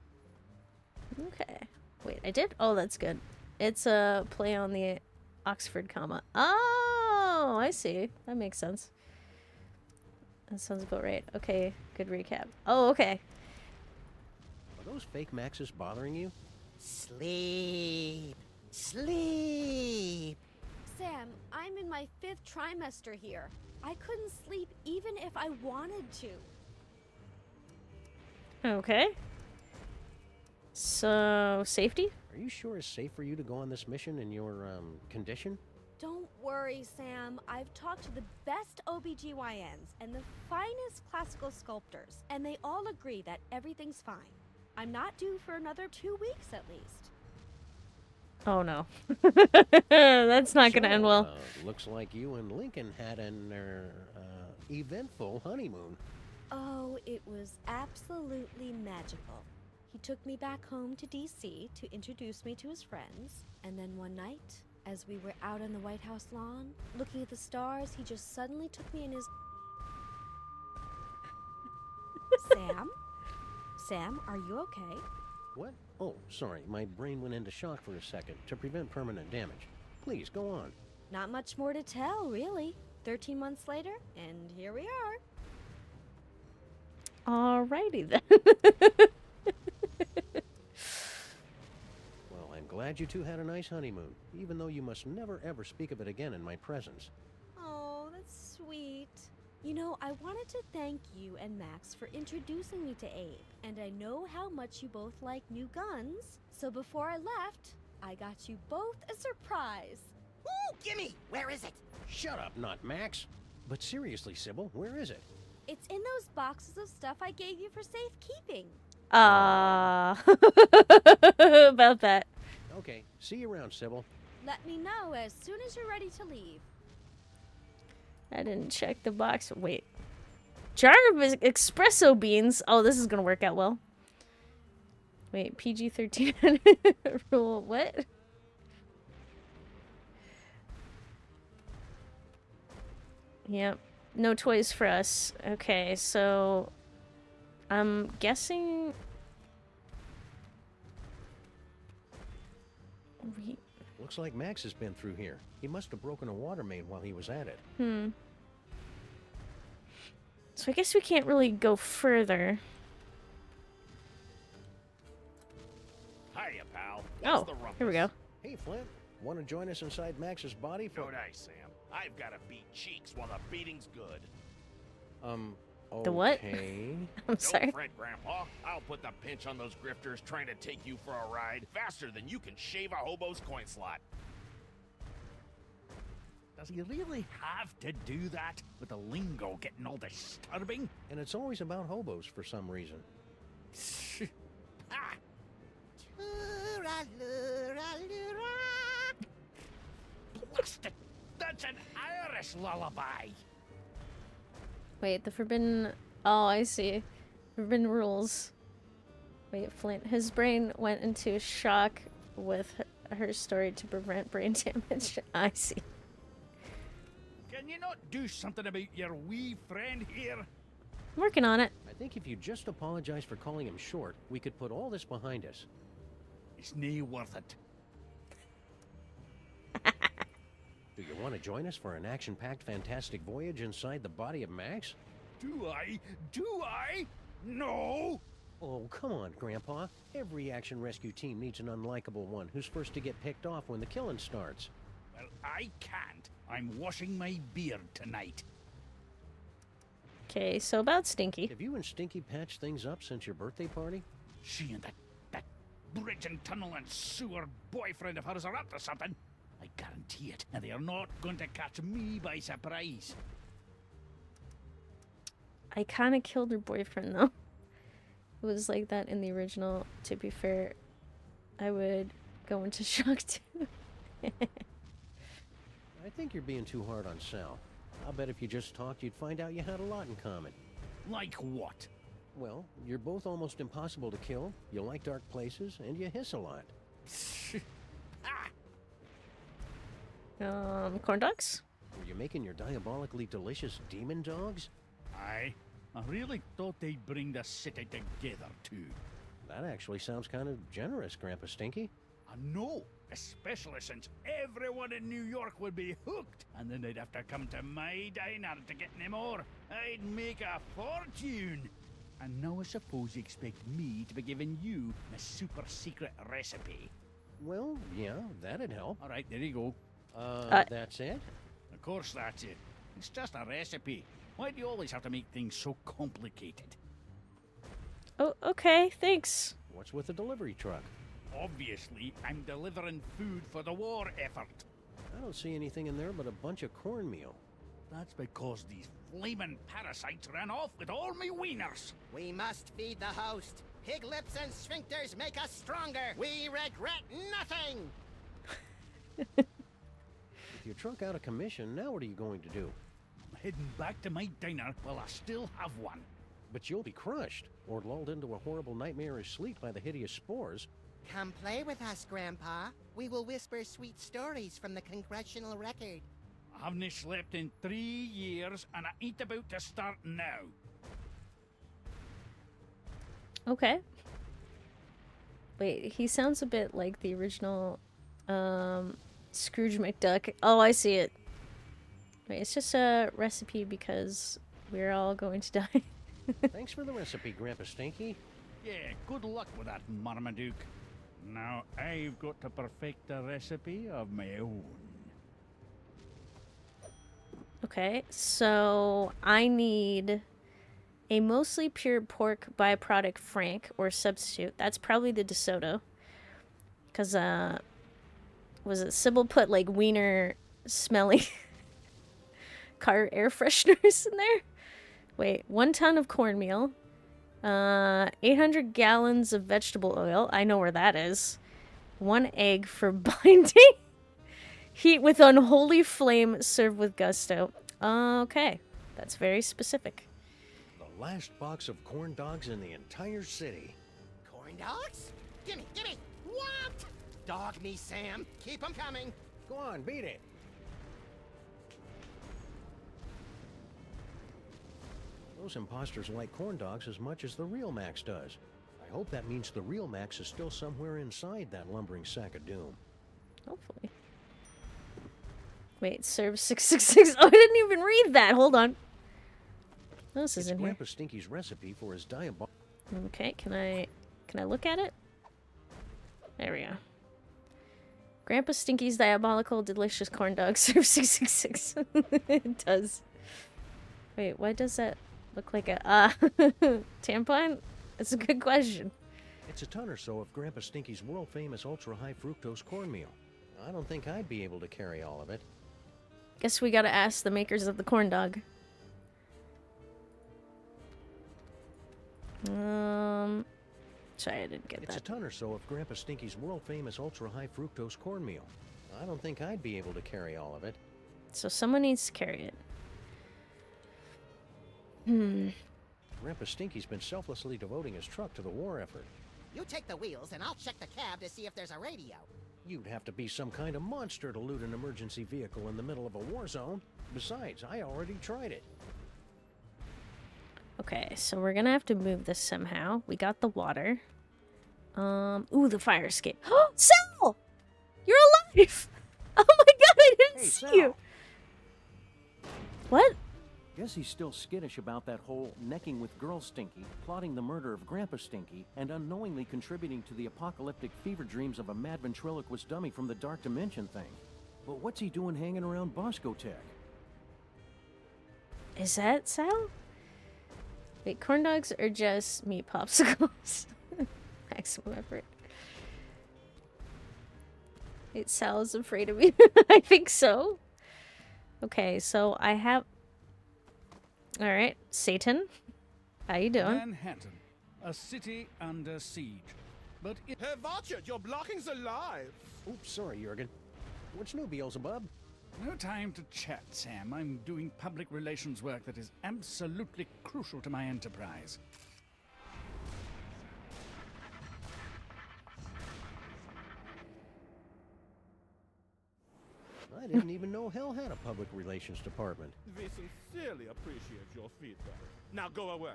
Okay. Wait, I did? Oh, that's good. It's a play on the Oxford comma. Oh, I see. That makes sense. That sounds about right. Okay, good recap. Oh, okay. Are those fake Maxes bothering you? Sleep. Sleep. Sam, I'm in my 5th trimester here. I couldn't sleep even if I wanted to. Okay. So, safety? Are you sure it's safe for you to go on this mission in your, condition? Don't worry, Sam. I've talked to the best OBGYNs and the finest classical sculptors, and they all agree that everything's fine. I'm not due for another 2 weeks at least. Oh no. That's not gonna end well. Looks like you and Lincoln had an, eventful honeymoon. Oh, it was absolutely magical. He took me back home to DC to introduce me to his friends, and then one night, as we were out on the White House lawn, looking at the stars, he just suddenly took me in his... Sam? Sam, are you okay? What? Oh, sorry. My brain went into shock for a second to prevent permanent damage. Please, go on. Not much more to tell, really. 13 months later, and here we are. Alrighty then. Well, I'm glad you two had a nice honeymoon, even though you must never ever speak of it again in my presence. Oh, that's sweet. You know, I wanted to thank you and Max for introducing me to Abe, and I know how much you both like new guns, so before I left, I got you both a surprise. Woo, gimme! Where is it? Shut up, not Max. But seriously, Sybil, where is it? It's in those boxes of stuff I gave you for safekeeping. About that. Okay, see you around, Sybil. Let me know as soon as you're ready to leave. I didn't check the box. Wait. Jar of espresso beans. Oh, this is gonna work out well. Wait, PG-13 rule. What? Yep. No toys for us. Okay, so I'm guessing Looks like Max has been through here. He must have broken a water main while he was at it. So I guess we can't really go further. Hiya, pal. Oh, here we go. Hey, Flint. Want to join us inside Max's body for... No dice, Sam. I've got to beat cheeks while the beating's good. The what? Okay. I'm sorry. Don't fret, Grandpa. I'll put the pinch on those grifters trying to take you for a ride faster than you can shave a hobo's coin slot. Does he really have to do that with the lingo getting all disturbing? And it's always about hobos for some reason. Ah! Blasted! That's an Irish lullaby! Wait, the forbidden... Oh, I see. Forbidden rules. Wait, Flint. His brain went into shock with her story to prevent brain damage. I see. Can you not do something about your wee friend here? I'm working on it. I think if you just apologize for calling him short, we could put all this behind us. It's nae worth it. Do you want to join us for an action-packed fantastic voyage inside the body of Max? Do I? Do I? No! Oh, come on, Grandpa. Every action rescue team needs an unlikable one who's first to get picked off when the killing starts. Well, I can't. I'm washing my beard tonight. Okay, so about Stinky. Have you and Stinky patched things up since your birthday party? She and that bridge and tunnel and sewer boyfriend of hers are up to something. I guarantee it, and they are not going to catch me by surprise. I kind of killed her boyfriend, though. It was like that in the original. To be fair, I would go into shock, too. I think you're being too hard on Sal. I bet if you just talked, you'd find out you had a lot in common. Like what? Well, you're both almost impossible to kill, you like dark places, and you hiss a lot. Corn dogs? Were you making your diabolically delicious demon dogs? I really thought they'd bring the city together, too. That actually sounds kind of generous, Grandpa Stinky. I know, especially since everyone in New York would be hooked, and then they'd have to come to my diner to get any more. I'd make a fortune. And now I suppose you expect me to be giving you a super secret recipe. Well, yeah, that'd help. All right, there you go. That's it? Of course that's it. It's just a recipe. Why do you always have to make things so complicated? Oh, okay, thanks. What's with the delivery truck? Obviously, I'm delivering food for the war effort. I don't see anything in there but a bunch of cornmeal. That's because these flaming parasites ran off with all me wieners. We must feed the host. Pig lips and sphincters make us stronger. We regret nothing. With your truck out of commission, now what are you going to do? I'm heading back to my diner while I still have one. But you'll be crushed, or lulled into a horrible nightmarish sleep by the hideous spores. Come play with us, Grandpa. We will whisper sweet stories from the congressional record. I haven't slept in 3 years, and I ain't about to start now. Okay. Wait, he sounds a bit like the original, Scrooge McDuck. Oh, I see it. Wait, it's just a recipe because we're all going to die. Thanks for the recipe, Grandpa Stinky. Yeah, good luck with that, Marmaduke. Now I've got to perfect a recipe of my own. Okay, so I need a mostly pure pork byproduct frank or substitute. That's probably the DeSoto. Because, was it Sybil put like wiener smelling car air fresheners in there? Wait, 1 ton of cornmeal. 800 gallons of vegetable oil. I know where that is. 1 egg for binding. Heat with unholy flame, serve with gusto. Okay, that's very specific. The last box of corn dogs in the entire city. Corn dogs? Gimme, gimme! What? Dog me, Sam. Keep them coming. Go on, beat it. Those imposters like corn dogs as much as the real Max does. I hope that means the real Max is still somewhere inside that lumbering sack of doom. Hopefully. Wait, serve 666. Oh, I didn't even read that. Hold on. Oh, this is in here. Grandpa Stinky's recipe for his diabolical. Okay, can I look at it? There we go. Grandpa Stinky's diabolical delicious corn dog serve 666. It does. Wait, why does that look like a tampon? That's a good question. It's a ton or so of Grandpa Stinky's world-famous ultra-high fructose cornmeal. I don't think I'd be able to carry all of it. Guess we gotta ask the makers of the corn dog. Sorry, I didn't get that. It's a ton or so of Grandpa Stinky's world-famous ultra-high fructose cornmeal. I don't think I'd be able to carry all of it. So someone needs to carry it. Grandpa Stinky's been selflessly devoting his truck to the war effort. You take the wheels, and I'll check the cab to see if there's a radio. You'd have to be some kind of monster to loot an emergency vehicle in the middle of a war zone. Besides, I already tried it. Okay, so we're gonna have to move this somehow. We got the water. Ooh, the fire escape. Oh, Sal! You're alive! Oh my god, I didn't see you! What? Guess he's still skittish about that whole necking with Girl Stinky, plotting the murder of Grandpa Stinky, and unknowingly contributing to the apocalyptic fever dreams of a mad ventriloquist dummy from the Dark Dimension thing. But what's he doing hanging around Bosco Tech? Is that Sal? Wait, corn dogs are just meat popsicles. Maximum effort. Wait, Sal's afraid of me. I think so. Okay, so I have... Alright, Satan. How you doing? Manhattan, a city under siege. But Herr Watchert, you're blocking the live. Oops, sorry, Jurgen. What's new, Beelzebub? No time to chat, Sam. I'm doing public relations work that is absolutely crucial to my enterprise. I didn't even know Hell had a public relations department. We sincerely appreciate your feedback. Now go away.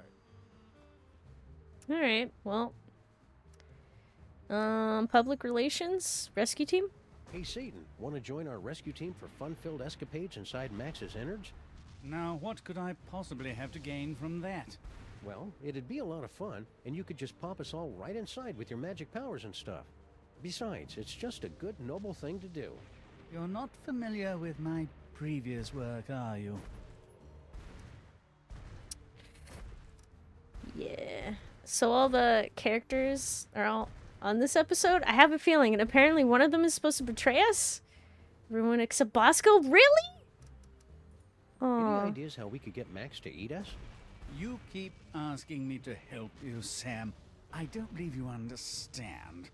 Alright, well. Public relations? Rescue team? Hey, Satan, want to join our rescue team for fun-filled escapades inside Max's innards? Now, what could I possibly have to gain from that? Well, it'd be a lot of fun, and you could just pop us all right inside with your magic powers and stuff. Besides, it's just a good, noble thing to do. You're not familiar with my previous work, are you? Yeah. So all the characters are all on this episode? I have a feeling, and apparently one of them is supposed to betray us? Everyone except Bosco? Really? Any ideas how we could get Max to eat us? You keep asking me to help you, Sam. I don't believe you understand.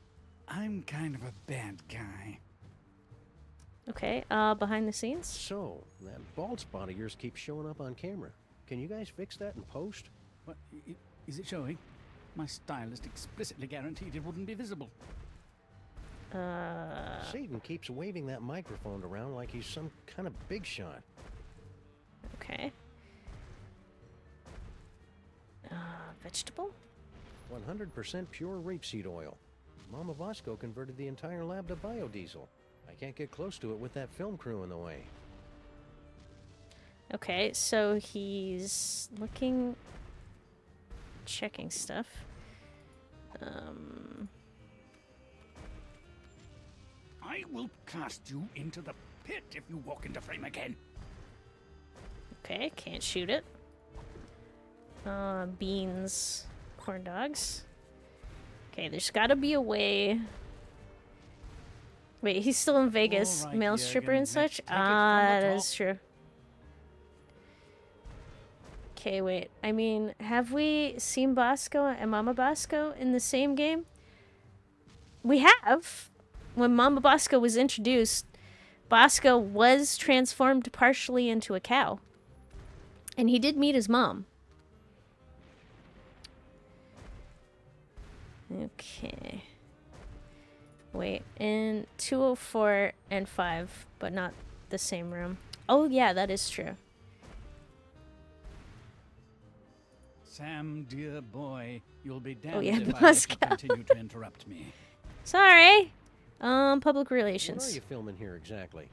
I'm kind of a bad guy. Okay, behind the scenes? So, that bald spot of yours keeps showing up on camera. Can you guys fix that in post? What? Is it showing? My stylist explicitly guaranteed it wouldn't be visible. Satan keeps waving that microphone around like he's some kind of big shot. Okay. Vegetable? 100% pure rapeseed oil. Mama Bosco converted the entire lab to biodiesel. I can't get close to it with that film crew in the way. Okay, so he's looking... checking stuff. I will cast you into the pit if you walk into frame again. Okay, can't shoot it. Beans, corn dogs. Okay, there's gotta be a way. Wait, he's still in Vegas, All right, male Jürgen, stripper and let's such? take it from the That is top. true. Okay, wait. I mean, have we seen Bosco and Mama Bosco in the same game? We have. When Mama Bosco was introduced, Bosco was transformed partially into a cow. And he did meet his mom. Okay. Wait, in 204 and 5, but not the same room. Oh, yeah, that is true. Sam, dear boy, you'll be damned Oh, yeah, if I let Bosco. you continue to interrupt me. Sorry. Public What are relations. you filming here exactly?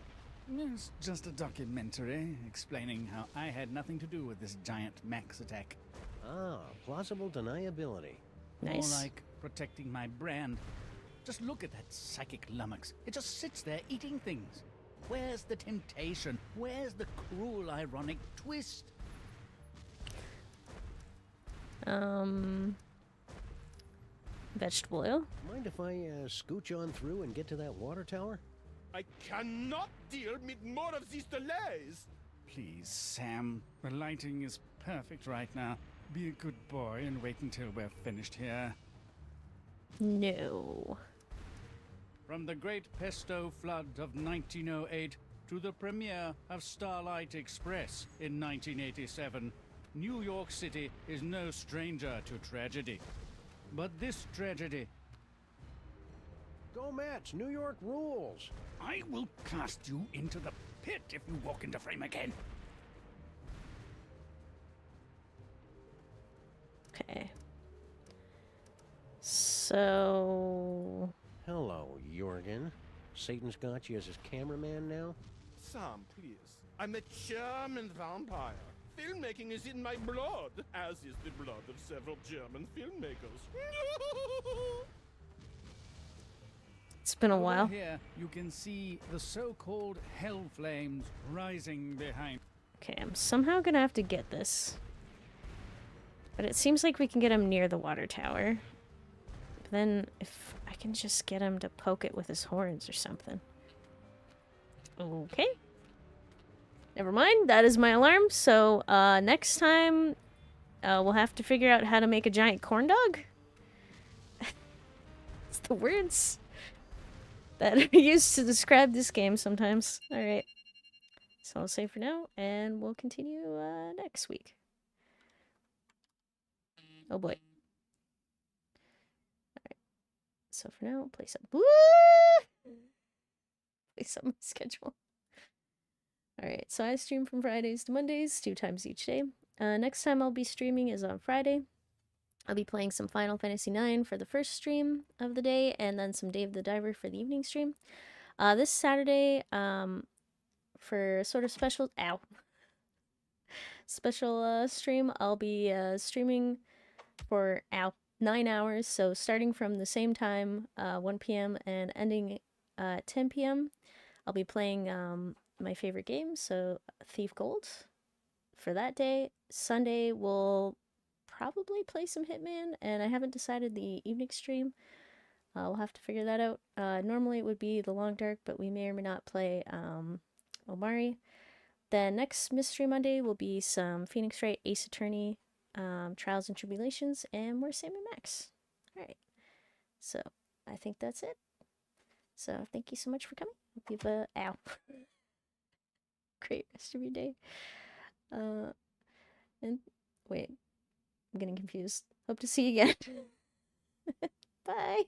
It's just a documentary explaining how I had nothing to do with this giant Max attack. Ah, plausible deniability. Nice. More like protecting my brand. Just look at that psychic lummox. It just sits there eating things. Where's the temptation? Where's the cruel, ironic twist? Vegetable oil. Mind if I scooch on through and get to that water tower? I cannot deal with more of these delays. Please, Sam. The lighting is perfect right now. Be a good boy and wait until we're finished here. No. From the Great Pesto Flood of 1908 to the premiere of Starlight Express in 1987, New York City is no stranger to tragedy. But this tragedy... Go Mets! New York rules! I will cast you into the pit if you walk into frame again. Okay. So... Hello, Jorgen. Satan's got you as his cameraman now? Sam, please. I'm a German vampire. Filmmaking is in my blood, as is the blood of several German filmmakers. It's been a Over while. Here you can see the so-called hell flames rising behind. Okay, I'm somehow gonna have to get this. But it seems like we can get him near the water tower. But then, if I can just get him to poke it with his horns or something. Okay. Never mind, that is my alarm. So, next time, we'll have to figure out how to make a giant corn dog. It's the words that are used to describe this game sometimes. Alright. So I'll say for now, and we'll continue next week. Oh boy. Alright. So for now, place up. Woo! Place up my schedule. Alright, so I stream from Fridays to Mondays, 2 times each day. Next time I'll be streaming is on Friday. I'll be playing some Final Fantasy IX for the first stream of the day, and then some Dave the Diver for the evening stream. This Saturday, for a sort of special stream, I'll be streaming for 9 hours, so starting from the same time, 1 p.m. and ending 10 p.m. I'll be playing my favorite game, so Thief Gold for that day. Sunday we'll probably play some Hitman, and I haven't decided the evening stream. We'll have to figure that out. Normally it would be The Long Dark, but we may or may not play Omari. Then next Mystery Monday will be some Phoenix Wright, Ace Attorney, Trials and Tribulations, and more Sam and Max. Alright, so I think that's it. So thank you so much for coming. Hope you have a great rest of your day. And wait, I'm getting confused. Hope to see you again. Bye.